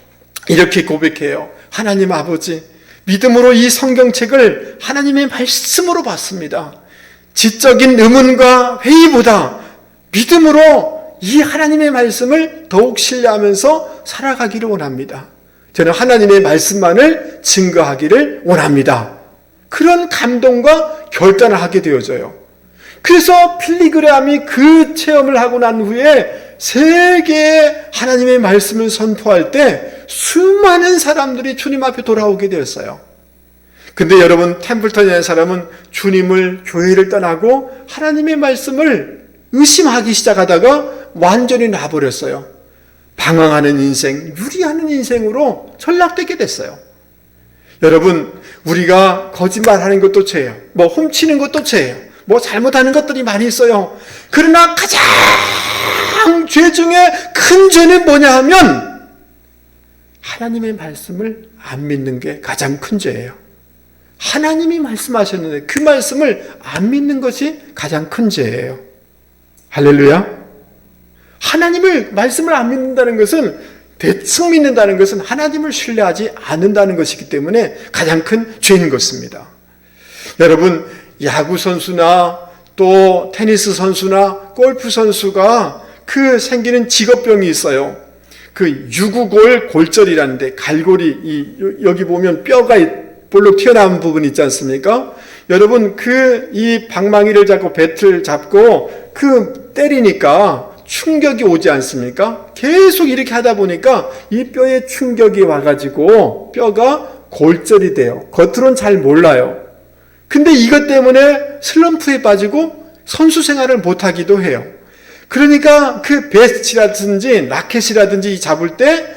Speaker 1: 이렇게 고백해요. 하나님 아버지, 믿음으로 이 성경책을 하나님의 말씀으로 봤습니다. 지적인 의문과 회의보다 믿음으로 이 하나님의 말씀을 더욱 신뢰하면서 살아가기를 원합니다. 저는 하나님의 말씀만을 증거하기를 원합니다. 그런 감동과 결단을 하게 되어져요. 그래서 빌리 그레함이 그 체험을 하고 난 후에 세계에 하나님의 말씀을 선포할 때 수많은 사람들이 주님 앞에 돌아오게 되었어요. 근데 여러분, 템플턴이라는 사람은 주님을, 교회를 떠나고 하나님의 말씀을 의심하기 시작하다가 완전히 놔버렸어요. 방황하는 인생, 유리하는 인생으로 전락되게 됐어요. 여러분, 우리가 거짓말하는 것도 죄예요. 뭐 훔치는 것도 죄예요. 뭐 잘못하는 것들이 많이 있어요. 그러나 가장 죄 중에 큰 죄는 뭐냐 하면 하나님의 말씀을 안 믿는 게 가장 큰 죄예요. 하나님이 말씀하셨는데 그 말씀을 안 믿는 것이 가장 큰 죄예요. 할렐루야. 하나님을 말씀을 안 믿는다는 것은 대충 믿는다는 것은 하나님을 신뢰하지 않는다는 것이기 때문에 가장 큰 죄인 것입니다. 여러분, 야구 선수나 또 테니스 선수나 골프 선수가 그 생기는 직업병이 있어요. 그 유구골 골절이라는데 갈고리 여기 보면 뼈가 볼록 튀어나온 부분이 있지 않습니까? 여러분, 이 방망이를 잡고 배트를 잡고 그 때리니까 충격이 오지 않습니까? 계속 이렇게 하다 보니까 이 뼈에 충격이 와가지고 뼈가 골절이 돼요. 겉으로는 잘 몰라요. 근데 이것 때문에 슬럼프에 빠지고 선수 생활을 못하기도 해요. 그러니까 그 배트라든지 라켓이라든지 잡을 때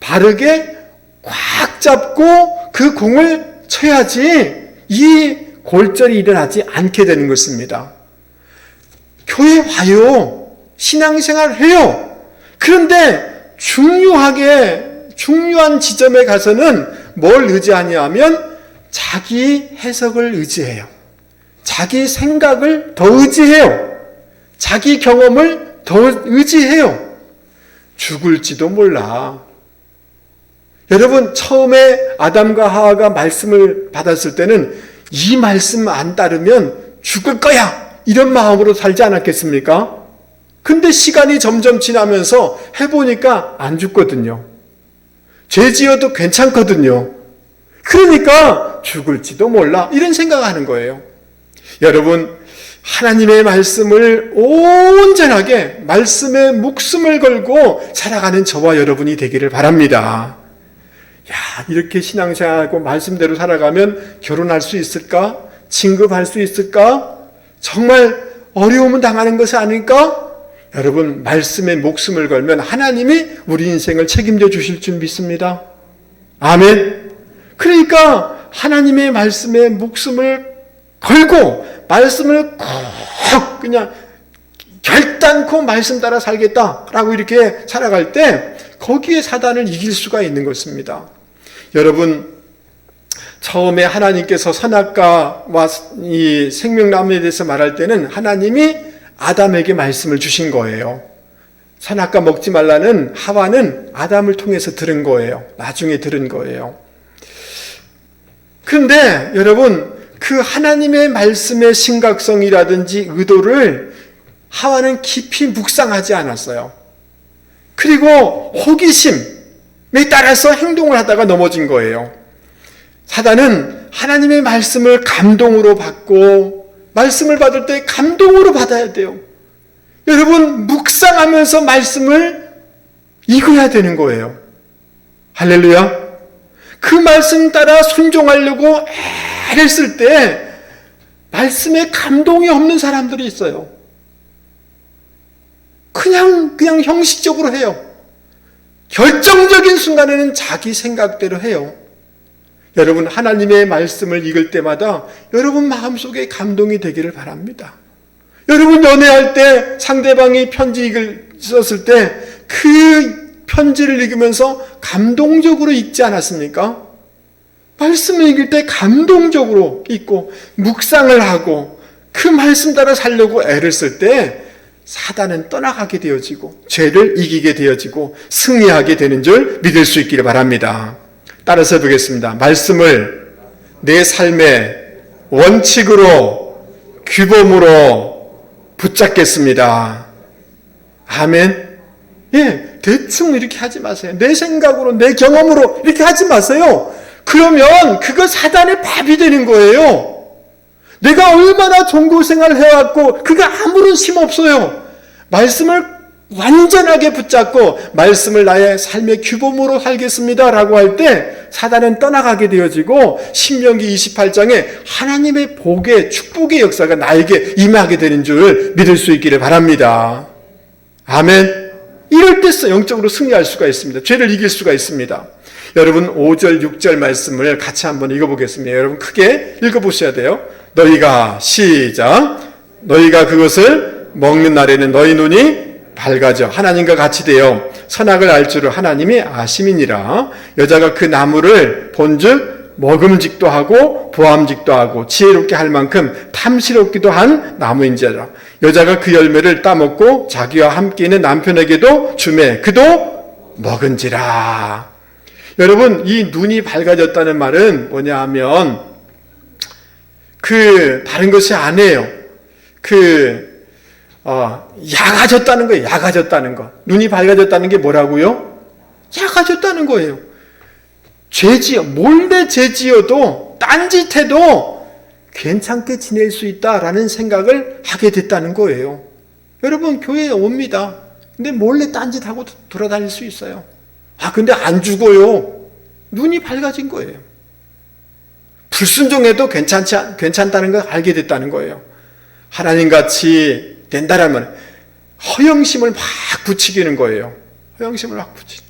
Speaker 1: 바르게 꽉 잡고 그 공을 쳐야지 이 골절이 일어나지 않게 되는 것입니다. 교회 와요. 신앙생활 해요. 그런데 중요한 지점에 가서는 뭘 의지하냐면 자기 해석을 의지해요. 자기 생각을 더 의지해요. 자기 경험을 더 의지해요. 죽을지도 몰라. 여러분, 처음에 아담과 하와가 말씀을 받았을 때는 이 말씀 안 따르면 죽을 거야, 이런 마음으로 살지 않았겠습니까? 근데 시간이 점점 지나면서 해보니까 안 죽거든요. 죄 지어도 괜찮거든요. 그러니까 죽을지도 몰라, 이런 생각하는 거예요. 여러분, 하나님의 말씀을 온전하게 말씀에 목숨을 걸고 살아가는 저와 여러분이 되기를 바랍니다. 야, 이렇게 신앙생활하고 말씀대로 살아가면 결혼할 수 있을까? 진급할 수 있을까? 정말 어려움은 당하는 것이 아닐까? 여러분, 말씀에 목숨을 걸면 하나님이 우리 인생을 책임져 주실 줄 믿습니다. 아멘. 그러니까 하나님의 말씀에 목숨을 걸고 말씀을 꼭 그냥 결단코 말씀 따라 살겠다라고 이렇게 살아갈 때 거기에 사단을 이길 수가 있는 것입니다. 여러분, 처음에 하나님께서 선악과와 이 생명나무에 대해서 말할 때는 하나님이 아담에게 말씀을 주신 거예요. 선악과 먹지 말라는 하와는 아담을 통해서 들은 거예요. 나중에 들은 거예요. 그런데 여러분, 그 하나님의 말씀의 심각성이라든지 의도를 하와는 깊이 묵상하지 않았어요. 그리고 호기심에 따라서 행동을 하다가 넘어진 거예요. 사단은 하나님의 말씀을 감동으로 받고, 말씀을 받을 때 감동으로 받아야 돼요. 여러분, 묵상하면서 말씀을 읽어야 되는 거예요. 할렐루야. 그 말씀 따라 순종하려고 애를 쓸 때 말씀에 감동이 없는 사람들이 있어요. 그냥 형식적으로 해요. 결정적인 순간에는 자기 생각대로 해요. 여러분, 하나님의 말씀을 읽을 때마다 여러분 마음속에 감동이 되기를 바랍니다. 여러분, 연애할 때 상대방이 편지 썼을 때 그 편지를 읽으면서 감동적으로 읽지 않았습니까? 말씀을 읽을 때 감동적으로 읽고 묵상을 하고 그 말씀 따라 살려고 애를 쓸 때 사단은 떠나가게 되어지고 죄를 이기게 되어지고 승리하게 되는 줄 믿을 수 있기를 바랍니다. 따라서 보겠습니다. 말씀을 내 삶의 원칙으로, 규범으로 붙잡겠습니다. 아멘. 예, 대충 이렇게 하지 마세요. 내 생각으로, 내 경험으로 이렇게 하지 마세요. 그러면 그거 사단의 밥이 되는 거예요. 내가 얼마나 종교생활을 해왔고 그거 아무런 힘 없어요. 말씀을 완전하게 붙잡고 말씀을 나의 삶의 규범으로 살겠습니다 라고 할 때 사단은 떠나가게 되어지고 신명기 28장에 하나님의 복의 축복의 역사가 나에게 임하게 되는 줄 믿을 수 있기를 바랍니다. 아멘. 이럴 때 영적으로 승리할 수가 있습니다. 죄를 이길 수가 있습니다. 여러분, 5절 6절 말씀을 같이 한번 읽어보겠습니다. 여러분, 크게 읽어보셔야 돼요. 너희가, 시작, 너희가 그것을 먹는 날에는 너희 눈이 밝아져 하나님과 같이 되어 선악을 알 줄을 하나님이 아심이니라. 여자가 그 나무를 본즉 먹음직도 하고 보암직도 하고 지혜롭게 할 만큼 탐스럽기도 한 나무인지라. 여자가 그 열매를 따먹고 자기와 함께 있는 남편에게도 주매 그도 먹은지라. 여러분, 이 눈이 밝아졌다는 말은 뭐냐 하면 다른 것이 아니에요. 약아졌다는 거예요. 약아졌다는 거. 눈이 밝아졌다는 게 뭐라고요? 약아졌다는 거예요. 몰래 죄지어도, 딴짓해도 괜찮게 지낼 수 있다라는 생각을 하게 됐다는 거예요. 여러분, 교회에 옵니다. 근데 몰래 딴짓하고 돌아다닐 수 있어요. 근데 안 죽어요. 눈이 밝아진 거예요. 불순종해도 괜찮다는 걸 알게 됐다는 거예요. 하나님같이 된다라면 허영심을 막 붙이기는 거예요. 허영심을 막 붙이는.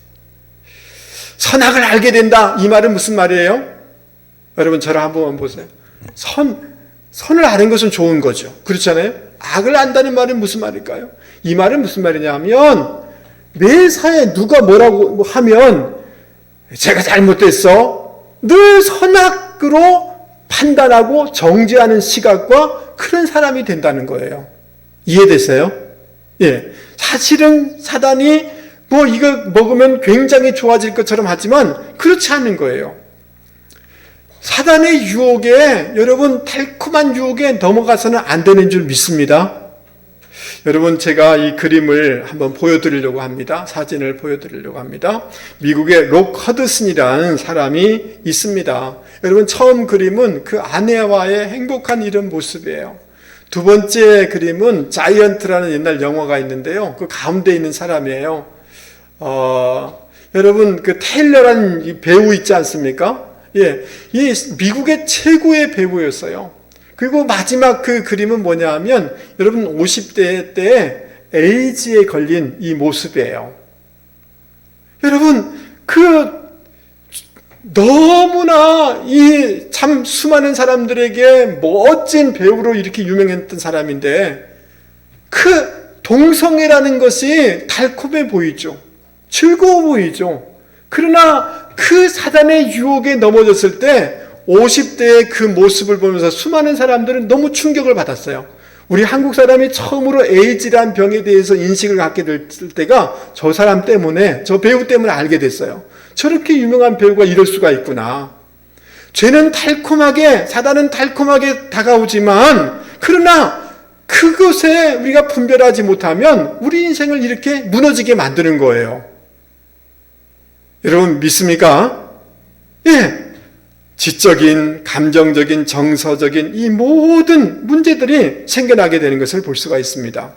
Speaker 1: 선악을 알게 된다. 이 말은 무슨 말이에요? 여러분, 저를 한번 보세요. 선을 아는 것은 좋은 거죠. 그렇잖아요? 악을 안다는 말은 무슨 말일까요? 이 말은 무슨 말이냐면 매사에 누가 뭐라고 하면 제가 잘못됐어. 늘 선악으로 판단하고 정죄하는 시각과 그런 사람이 된다는 거예요. 이해되세요? 예. 사실은 사단이 뭐 이거 먹으면 굉장히 좋아질 것처럼 하지만 그렇지 않은 거예요. 사단의 유혹에, 여러분 달콤한 유혹에 넘어가서는 안 되는 줄 믿습니다. 여러분, 제가 이 그림을 한번 보여드리려고 합니다. 사진을 보여드리려고 합니다. 미국의 록 허드슨이라는 사람이 있습니다. 여러분, 처음 그림은 그 아내와의 행복한 이런 모습이에요. 두 번째 그림은 자이언트라는 옛날 영화가 있는데요. 그 가운데 있는 사람이에요. 여러분, 그 테일러라는 이 배우 있지 않습니까? 예, 이 미국의 최고의 배우였어요. 그리고 마지막 그 그림은 뭐냐 하면 여러분 50대 때 에이즈에 걸린 이 모습이에요. 여러분, 그 너무나 이 참 수많은 사람들에게 멋진 배우로 이렇게 유명했던 사람인데 그 동성애라는 것이 달콤해 보이죠. 즐거워 보이죠. 그러나 그 사단의 유혹에 넘어졌을 때 50대의 그 모습을 보면서 수많은 사람들은 너무 충격을 받았어요. 우리 한국 사람이 처음으로 에이즈라는 병에 대해서 인식을 갖게 될 때가 저 사람 때문에, 저 배우 때문에 알게 됐어요. 저렇게 유명한 배우가 이럴 수가 있구나. 죄는 달콤하게, 사단은 달콤하게 다가오지만 그러나 그것에 우리가 분별하지 못하면 우리 인생을 이렇게 무너지게 만드는 거예요. 여러분 믿습니까? 예. 지적인, 감정적인, 정서적인 이 모든 문제들이 생겨나게 되는 것을 볼 수가 있습니다.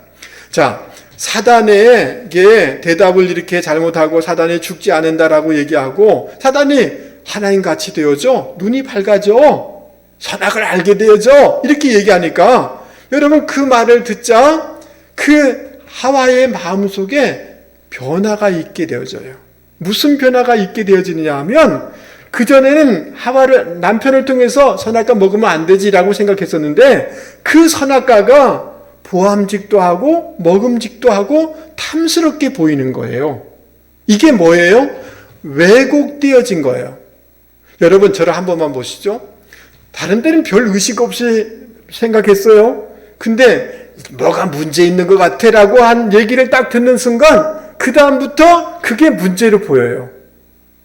Speaker 1: 자, 사단에게 대답을 이렇게 잘못하고 사단이 죽지 않는다라고 얘기하고 사단이 하나님같이 되어져 눈이 밝아져 선악을 알게 되어져 이렇게 얘기하니까 여러분 그 말을 듣자 그 하와의 마음속에 변화가 있게 되어져요. 무슨 변화가 있게 되어지느냐 하면 그전에는 하와를 남편을 통해서 선악과 먹으면 안 되지라고 생각했었는데 그 선악과가 보암직도 하고 먹음직도 하고 탐스럽게 보이는 거예요. 이게 뭐예요? 왜곡되어진 거예요. 여러분 저를 한 번만 보시죠. 다른 데는 별 의식 없이 생각했어요. 근데 뭐가 문제 있는 것 같아 라고 한 얘기를 딱 듣는 순간 그 다음부터 그게 문제로 보여요.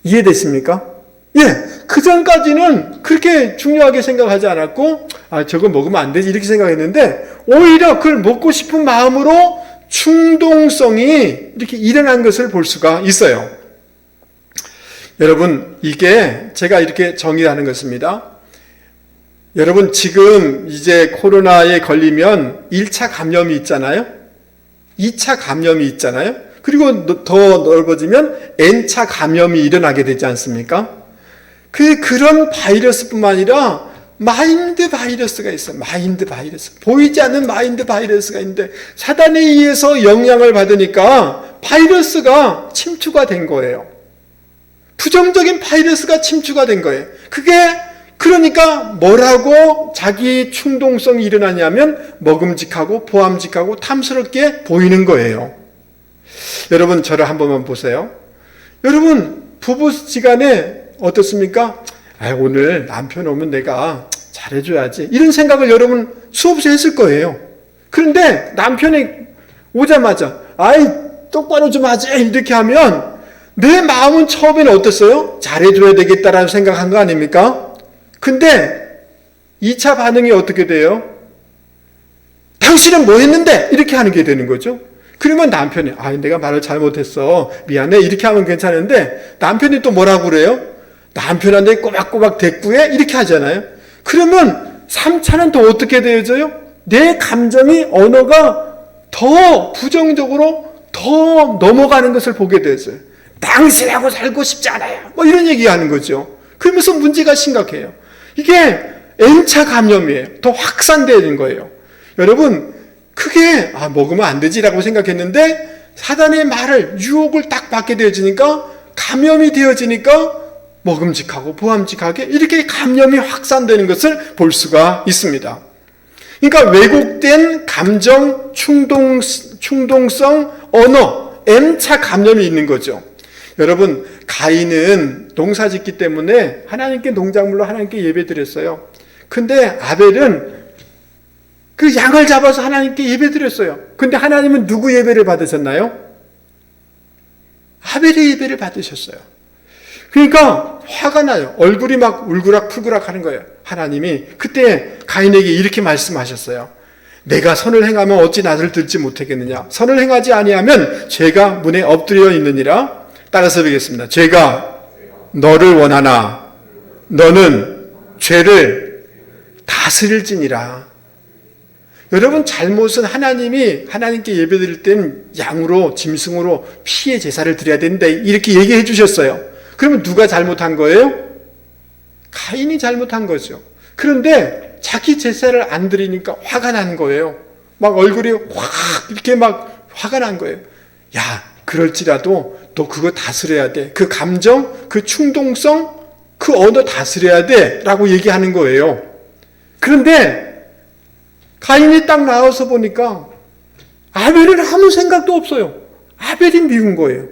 Speaker 1: 이해되십니까? 예, 그 전까지는 그렇게 중요하게 생각하지 않았고, 저거 먹으면 안 되지, 이렇게 생각했는데, 오히려 그걸 먹고 싶은 마음으로 충동성이 이렇게 일어난 것을 볼 수가 있어요. 여러분, 이게 제가 이렇게 정의하는 것입니다. 여러분, 지금 이제 코로나에 걸리면 1차 감염이 있잖아요? 2차 감염이 있잖아요? 그리고 더 넓어지면 N차 감염이 일어나게 되지 않습니까? 그런 바이러스뿐만 아니라 마인드 바이러스가 있어요. 마인드 바이러스. 보이지 않는 마인드 바이러스가 있는데 사단에 의해서 영향을 받으니까 바이러스가 침투가 된 거예요. 부정적인 바이러스가 침투가 된 거예요. 그게 그러니까 뭐라고 자기 충동성이 일어나냐면 먹음직하고 보암직하고 탐스럽게 보이는 거예요. 여러분 저를 한 번만 보세요. 여러분 부부지간에 어떻습니까? 오늘 남편 오면 내가 잘해줘야지 이런 생각을 여러분 수없이 했을 거예요. 그런데 남편이 오자마자 똑바로 좀 하지 이렇게 하면 내 마음은 처음에는 어땠어요? 잘해줘야 되겠다라는 생각한 거 아닙니까? 근데 2차 반응이 어떻게 돼요? 당신은 뭐 했는데? 이렇게 하는 게 되는 거죠. 그러면 남편이 내가 말을 잘못했어 미안해 이렇게 하면 괜찮은데 남편이 또 뭐라고 그래요? 남편한테 꼬박꼬박 대꾸해? 이렇게 하잖아요. 그러면 3차는 또 어떻게 되어져요? 내 감정이 언어가 더 부정적으로 더 넘어가는 것을 보게 되어져요. 당신하고 살고 싶지 않아요. 뭐 이런 얘기하는 거죠. 그러면서 문제가 심각해요. 이게 N차 감염이에요. 더 확산되는 거예요. 여러분 그게 먹으면 안 되지라고 생각했는데 사단의 말을 유혹을 딱 받게 되어지니까 감염이 되어지니까 먹음직하고 보암직하게 이렇게 감염이 확산되는 것을 볼 수가 있습니다. 그러니까 왜곡된 감정, 충동성, 언어, M차 감염이 있는 거죠. 여러분 가인은 농사 짓기 때문에 하나님께 농작물로 하나님께 예배드렸어요. 근데 아벨은 그 양을 잡아서 하나님께 예배드렸어요. 근데 하나님은 누구 예배를 받으셨나요? 아벨의 예배를 받으셨어요. 그러니까 화가 나요. 얼굴이 막 울그락불그락 하는 거예요. 하나님이 그때 가인에게 이렇게 말씀하셨어요. 내가 선을 행하면 어찌 나를 들지 못하겠느냐. 선을 행하지 아니하면 죄가 문에 엎드려 있느니라. 따라서 보겠습니다. 죄가 너를 원하나 너는 죄를 다스릴지니라. 여러분, 잘못은 하나님께 예배드릴 때는 양으로, 짐승으로 피의 제사를 드려야 된다, 이렇게 얘기해 주셨어요. 그러면 누가 잘못한 거예요? 가인이 잘못한 거죠. 그런데 자기 제사를 안 드리니까 화가 난 거예요. 막 얼굴이 확 이렇게 막 화가 난 거예요. 야, 그럴지라도 너 그거 다스려야 돼. 그 감정, 그 충동성, 그 언어 다스려야 돼 라고 얘기하는 거예요. 그런데 가인이 딱 나와서 보니까 아벨은 아무 생각도 없어요. 아벨이 미운 거예요.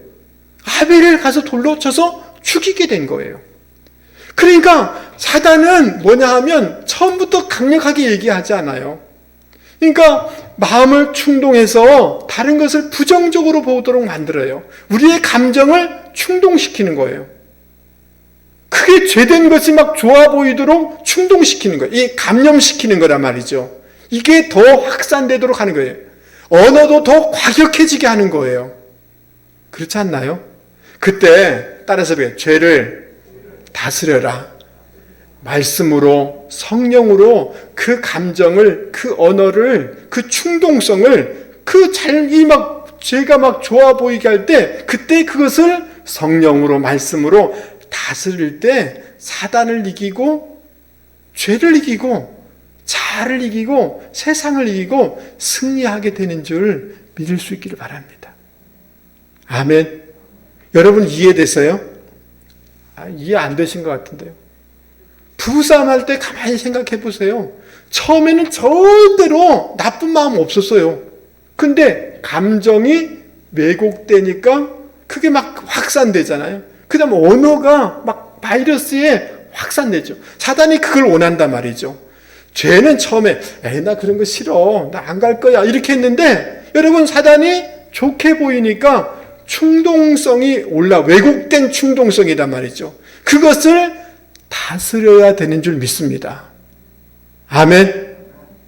Speaker 1: 아벨을 가서 돌로 쳐서 죽이게 된 거예요. 그러니까 사단은 뭐냐 하면 처음부터 강력하게 얘기하지 않아요. 그러니까 마음을 충동해서 다른 것을 부정적으로 보도록 만들어요. 우리의 감정을 충동시키는 거예요. 그게 죄된 것이 막 좋아 보이도록 충동시키는 거예요. 이 감염시키는 거란 말이죠. 이게 더 확산되도록 하는 거예요. 언어도 더 과격해지게 하는 거예요. 그렇지 않나요? 그때 따라서 죄를 다스려라. 말씀으로, 성령으로 그 감정을, 그 언어를, 그 충동성을, 죄가 막 좋아 보이게 할 때, 그때 그것을 성령으로, 말씀으로 다스릴 때 사단을 이기고, 죄를 이기고, 자아를 이기고, 세상을 이기고 승리하게 되는 줄 믿을 수 있기를 바랍니다. 아멘. 여러분 이해됐어요? 이해 안 되신 것 같은데요. 부부싸움 할 때 가만히 생각해 보세요. 처음에는 절대로 나쁜 마음 없었어요. 근데 감정이 왜곡되니까 그게 막 확산되잖아요. 그 다음 언어가 막 바이러스에 확산되죠. 사단이 그걸 원한단 말이죠. 죄는 처음에 나 그런 거 싫어, 나 안 갈 거야 이렇게 했는데, 여러분 사단이 좋게 보이니까 충동성이 왜곡된 충동성이란 말이죠. 그것을 다스려야 되는 줄 믿습니다. 아멘.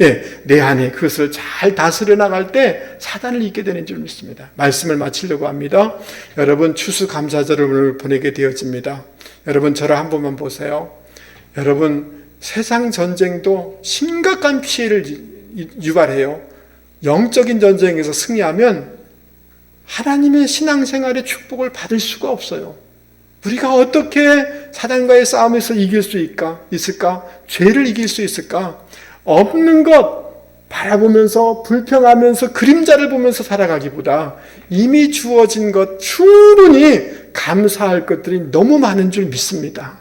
Speaker 1: 예, 내 안에 그것을 잘 다스려 나갈 때 사단을 이기게 되는 줄 믿습니다. 말씀을 마치려고 합니다. 여러분 추수감사절을 보내게 되어집니다. 여러분 저를 한 번만 보세요. 여러분 세상 전쟁도 심각한 피해를 유발해요. 영적인 전쟁에서 승리하면 하나님의 신앙생활의 축복을 받을 수가 없어요. 우리가 어떻게 사단과의 싸움에서 이길 수 있을까? 죄를 이길 수 있을까? 없는 것 바라보면서 불평하면서 그림자를 보면서 살아가기보다 이미 주어진 것 충분히 감사할 것들이 너무 많은 줄 믿습니다.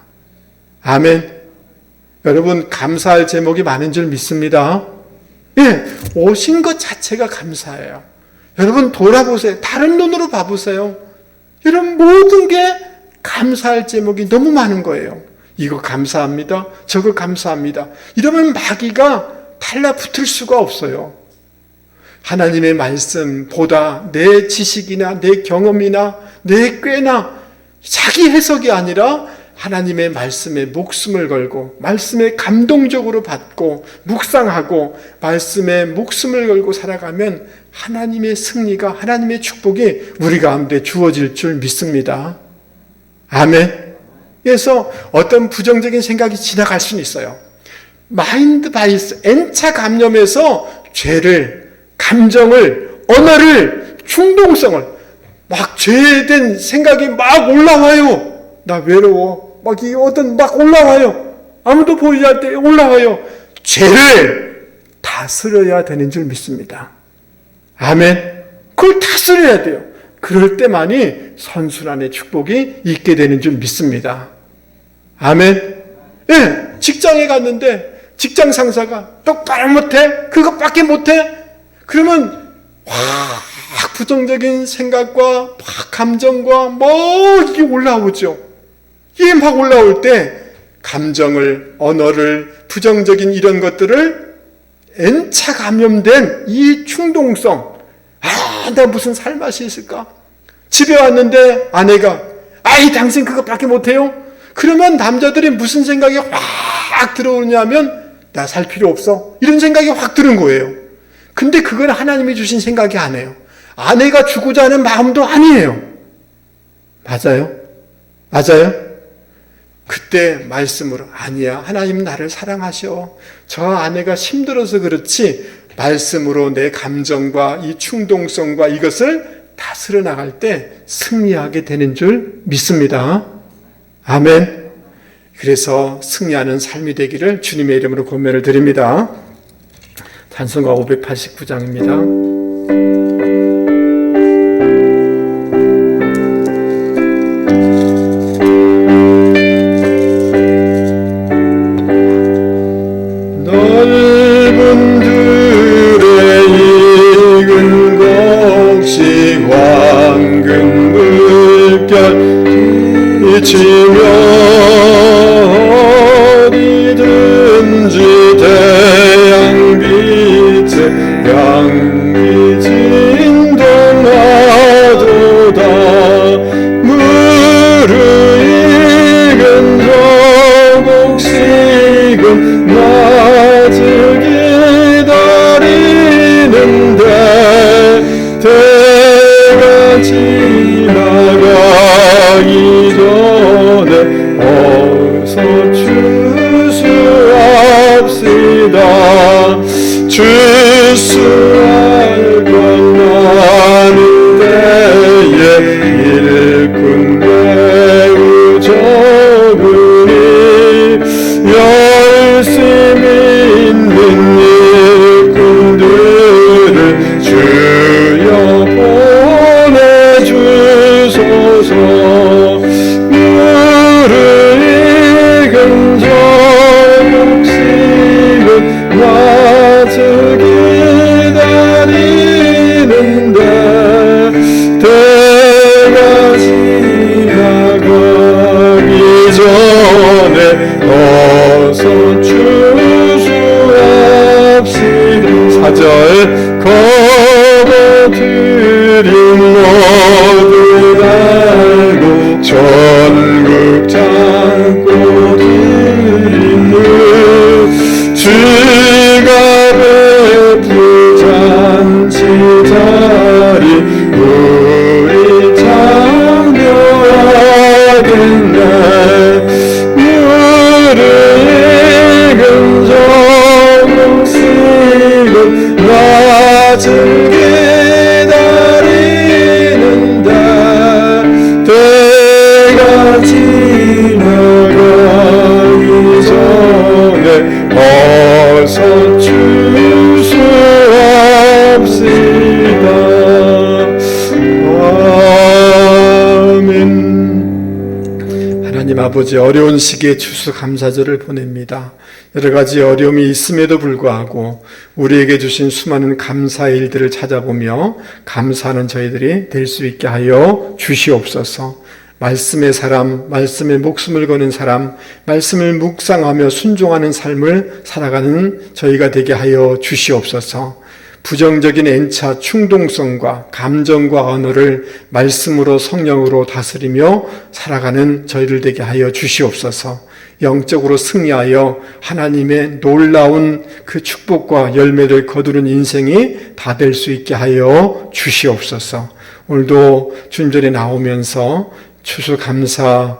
Speaker 1: 아멘. 여러분 감사할 제목이 많은 줄 믿습니다. 예, 오신 것 자체가 감사해요. 여러분 돌아보세요. 다른 눈으로 봐보세요. 여러분 모든 게 감사할 제목이 너무 많은 거예요. 이거 감사합니다. 저거 감사합니다. 이러면 마귀가 달라붙을 수가 없어요. 하나님의 말씀보다 내 지식이나 내 경험이나 내 꾀나 자기 해석이 아니라 하나님의 말씀에 목숨을 걸고 말씀에 감동적으로 받고 묵상하고 말씀에 목숨을 걸고 살아가면 하나님의 승리가, 하나님의 축복이 우리 가운데 주어질 줄 믿습니다. 아멘. 그래서 어떤 부정적인 생각이 지나갈 수는 있어요. 마인드 바이스, N차 감염에서 죄를, 감정을, 언어를, 충동성을 막 죄된 생각이 막 올라와요. 나 외로워. 막 올라와요. 아무도 보이지 않을 때 올라와요. 죄를 다스려야 되는 줄 믿습니다. 아멘. 그걸 다스려야 돼요. 그럴 때만이 선순환의 축복이 있게 되는 줄 믿습니다. 아멘. 예, 직장에 갔는데 직장 상사가 똑바로 못해? 그것밖에 못해? 그러면 확 부정적인 생각과 막 감정과 막 이게 올라오죠. 이게 막 올라올 때 감정을, 언어를, 부정적인 이런 것들을 N차 감염된 이 충동성, 나 무슨 살 맛이 있을까? 집에 왔는데 아내가 아이 당신 그것밖에 못해요? 그러면 남자들이 무슨 생각이 확 들어오냐면 나 살 필요 없어 이런 생각이 확 드는 거예요. 근데 그건 하나님이 주신 생각이 아니에요. 아내가 주고자 하는 마음도 아니에요. 맞아요? 맞아요? 그때 말씀으로 아니야 하나님 나를 사랑하셔. 저 아내가 힘들어서 그렇지 말씀으로 내 감정과 이 충동성과 이것을 다스려 나갈 때 승리하게 되는 줄 믿습니다. 아멘. 그래서 승리하는 삶이 되기를 주님의 이름으로 권면을 드립니다. 찬송가 589장입니다. 넓은 들의 익은 곡식 황금 물결 비치며 어디든지 태양 빛에 양비 진동하도다. 무르익은 저 곡식은 낮을 기다리는데 때가 지나가기 전에 어서 추수합시다. 추수할 것 많은 때에 일꾼 매우 적으니 열심히 있는 일꾼들을 주여 보내주소서. 무르익은 저 곡식은 낮을 기다리는데 때가 지나가기 전에 어서 추수합시다. 4절 거버들인 모두 달고 전국 창고 드리는 주갑의 풀잔치 자리 우리 참여하겠네. 무르익은 저 곡식은 낮을 기다리는데 때가 지나가기 전에 어서 추수합시다. 아멘. 하나님 아버지 어려운 시기에 추수감사절을 보냅니다. 여러 가지 어려움이 있음에도 불구하고 우리에게 주신 수많은 감사의 일들을 찾아보며 감사하는 저희들이 될 수 있게 하여 주시옵소서. 말씀의 사람, 말씀에 목숨을 거는 사람, 말씀을 묵상하며 순종하는 삶을 살아가는 저희가 되게 하여 주시옵소서. 부정적인 N차 충동성과 감정과 언어를 말씀으로 성령으로 다스리며 살아가는 저희들 되게 하여 주시옵소서. 영적으로 승리하여 하나님의 놀라운 그 축복과 열매를 거두는 인생이 다 될 수 있게 하여 주시옵소서. 오늘도 주님전에 나오면서 추수감사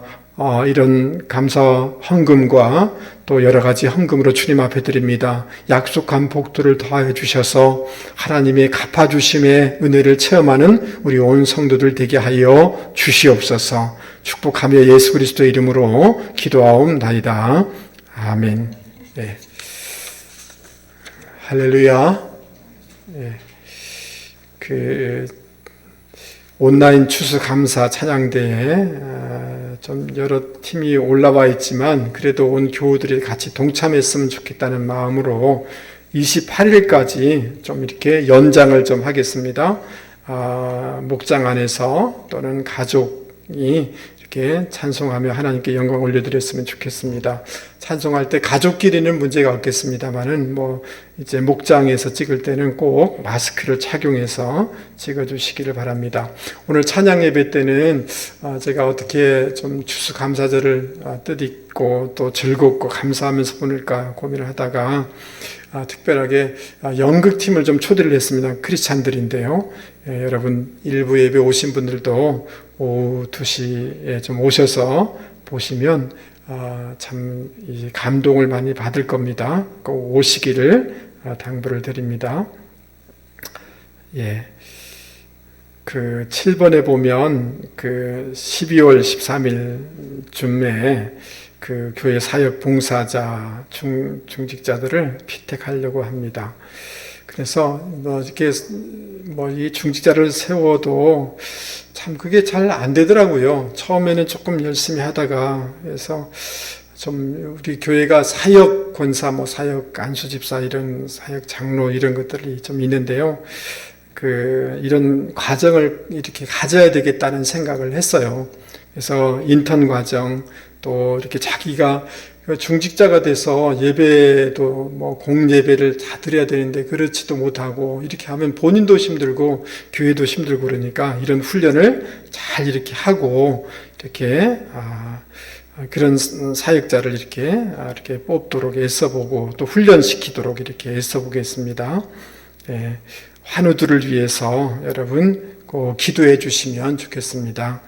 Speaker 1: 이런 감사 헌금과 또 여러 가지 헌금으로 주님 앞에 드립니다. 약속한 복들을 더하여 주셔서 하나님의 갚아주심의 은혜를 체험하는 우리 온 성도들 되게 하여 주시옵소서. 축복하며 예수 그리스도의 이름으로 기도하옵나이다. 아멘. 네. 할렐루야. 네. 온라인 추수감사 찬양대에 좀 여러 팀이 올라와 있지만 그래도 온 교우들이 같이 동참했으면 좋겠다는 마음으로 28일까지 좀 이렇게 연장을 좀 하겠습니다. 목장 안에서 또는 가족이 이렇게 찬송하며 하나님께 영광 올려드렸으면 좋겠습니다. 찬송할 때 가족끼리는 문제가 없겠습니다만은 이제 목장에서 찍을 때는 꼭 마스크를 착용해서 찍어주시기를 바랍니다. 오늘 찬양 예배 때는 제가 어떻게 좀 추수감사절을 뜻있고 또 즐겁고 감사하면서 보낼까 고민을 하다가 특별하게 연극팀을 좀 초대를 했습니다. 크리스찬들인데요. 여러분 일부 예배 오신 분들도 오후 2시에 좀 오셔서 보시면 참 감동을 많이 받을 겁니다. 꼭 오시기를 당부를 드립니다. 그 7번에 보면 그 12월 13일쯤에 그 교회 사역 봉사자 중직자들을 피택하려고 합니다. 그래서 이렇게 이 중직자를 세워도 참 그게 잘 안 되더라고요. 처음에는 조금 열심히 하다가 그래서 좀 우리 교회가 사역 권사, 사역 안수집사 이런 사역 장로 이런 것들이 좀 있는데요. 이런 과정을 이렇게 가져야 되겠다는 생각을 했어요. 그래서 인턴 과정 또 이렇게 자기가 중직자가 돼서 예배도 공예배를 다 드려야 되는데 그렇지도 못하고 이렇게 하면 본인도 힘들고 교회도 힘들고 그러니까 이런 훈련을 잘 이렇게 하고 이렇게 그런 사역자를 이렇게 뽑도록 애써보고 또 훈련시키도록 이렇게 애써보겠습니다. 환우들을 위해서 여러분 꼭 기도해 주시면 좋겠습니다.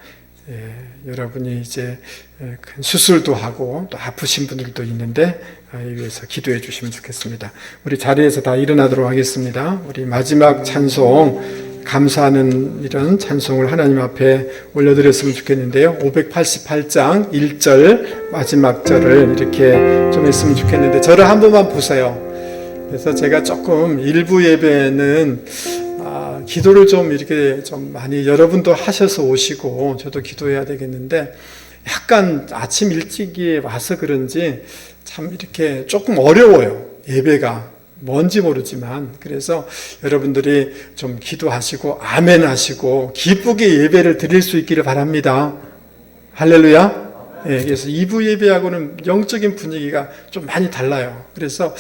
Speaker 1: 여러분이 이제 큰 수술도 하고 또 아프신 분들도 있는데 위해서 기도해 주시면 좋겠습니다. 우리 자리에서 다 일어나도록 하겠습니다. 우리 마지막 찬송 감사하는 이런 찬송을 하나님 앞에 올려드렸으면 좋겠는데요. 588장 1절 마지막 절을 이렇게 좀 했으면 좋겠는데 저를 한 번만 보세요. 그래서 제가 조금 일부 예배는 기도를 좀 이렇게 좀 많이 여러분도 하셔서 오시고 저도 기도해야 되겠는데 약간 아침 일찍이 와서 그런지 참 이렇게 조금 어려워요. 예배가 뭔지 모르지만 그래서 여러분들이 좀 기도하시고 아멘 하시고 기쁘게 예배를 드릴 수 있기를 바랍니다. 할렐루야. 그래서 2부 예배하고는 영적인 분위기가 좀 많이 달라요. 그래서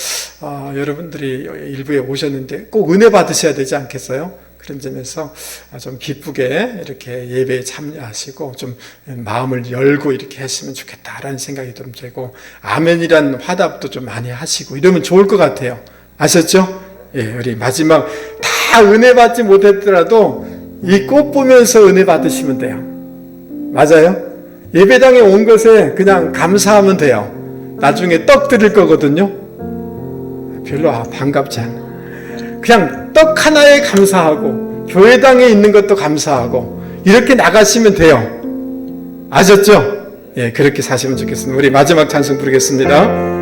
Speaker 1: 여러분들이 일부에 오셨는데 꼭 은혜 받으셔야 되지 않겠어요? 그런 점에서 좀 기쁘게 이렇게 예배에 참여하시고 좀 마음을 열고 이렇게 했으면 좋겠다라는 생각이 좀 들고 아멘이란 화답도 좀 많이 하시고 이러면 좋을 것 같아요. 아셨죠? 우리 마지막 다 은혜 받지 못했더라도 이 꽃 보면서 은혜 받으시면 돼요. 맞아요? 예배당에 온 것에 그냥 감사하면 돼요. 나중에 떡 드릴 거거든요. 별로 반갑지 않아. 그냥 떡 하나에 감사하고 교회당에 있는 것도 감사하고 이렇게 나가시면 돼요. 아셨죠? 그렇게 사시면 좋겠습니다. 우리 마지막 찬송 부르겠습니다.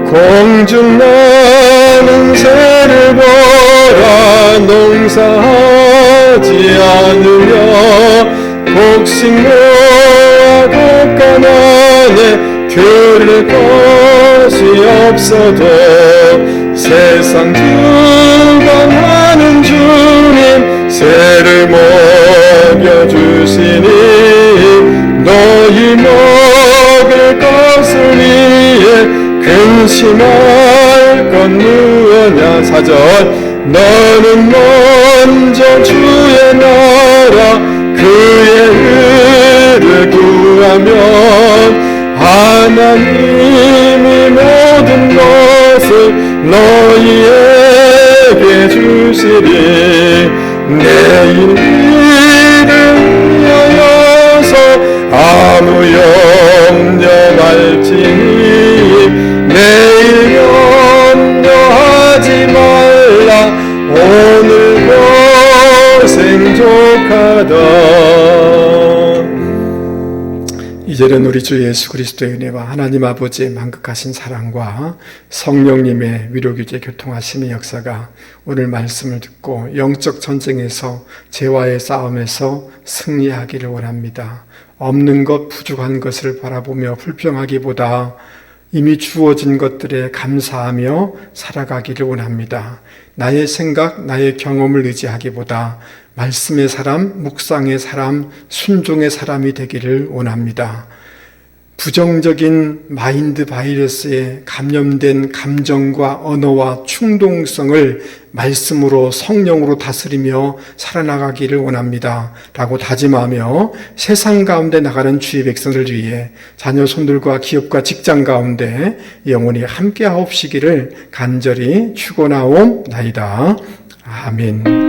Speaker 1: 공중 나는 새를 보라 농사하지 않으며 곡식모아 곡간안에 들을 것이 없어도 세상 주관하는 주님 새를 먹여주시니 너희 먹을 것을 위해 근심할 건 무엇냐. 4절 너는 먼저 주의 나라 그의 의를 구하면 하나님이 모든 것을 너희에게 주시리. 내 일을 위하여서 아무 염려 말지니 내일 염려하지 말라 오늘 고생 족하다. 이제는 우리 주 예수 그리스도의 은혜와 하나님 아버지의 만극하신 사랑과 성령님의 위로교제 교통하심의 역사가 오늘 말씀을 듣고 영적 전쟁에서 죄와의 싸움에서 승리하기를 원합니다. 없는 것 부족한 것을 바라보며 불평하기보다 이미 주어진 것들에 감사하며 살아가기를 원합니다. 나의 생각, 나의 경험을 의지하기보다 말씀의 사람, 묵상의 사람, 순종의 사람이 되기를 원합니다. 부정적인 마인드 바이러스에 감염된 감정과 언어와 충동성을 말씀으로 성령으로 다스리며 살아나가기를 원합니다. 라고 다짐하며 세상 가운데 나가는 주의 백성을 위해 자녀 손들과 기업과 직장 가운데 영원히 함께 하옵시기를 간절히 축원하옵나이다. 아멘.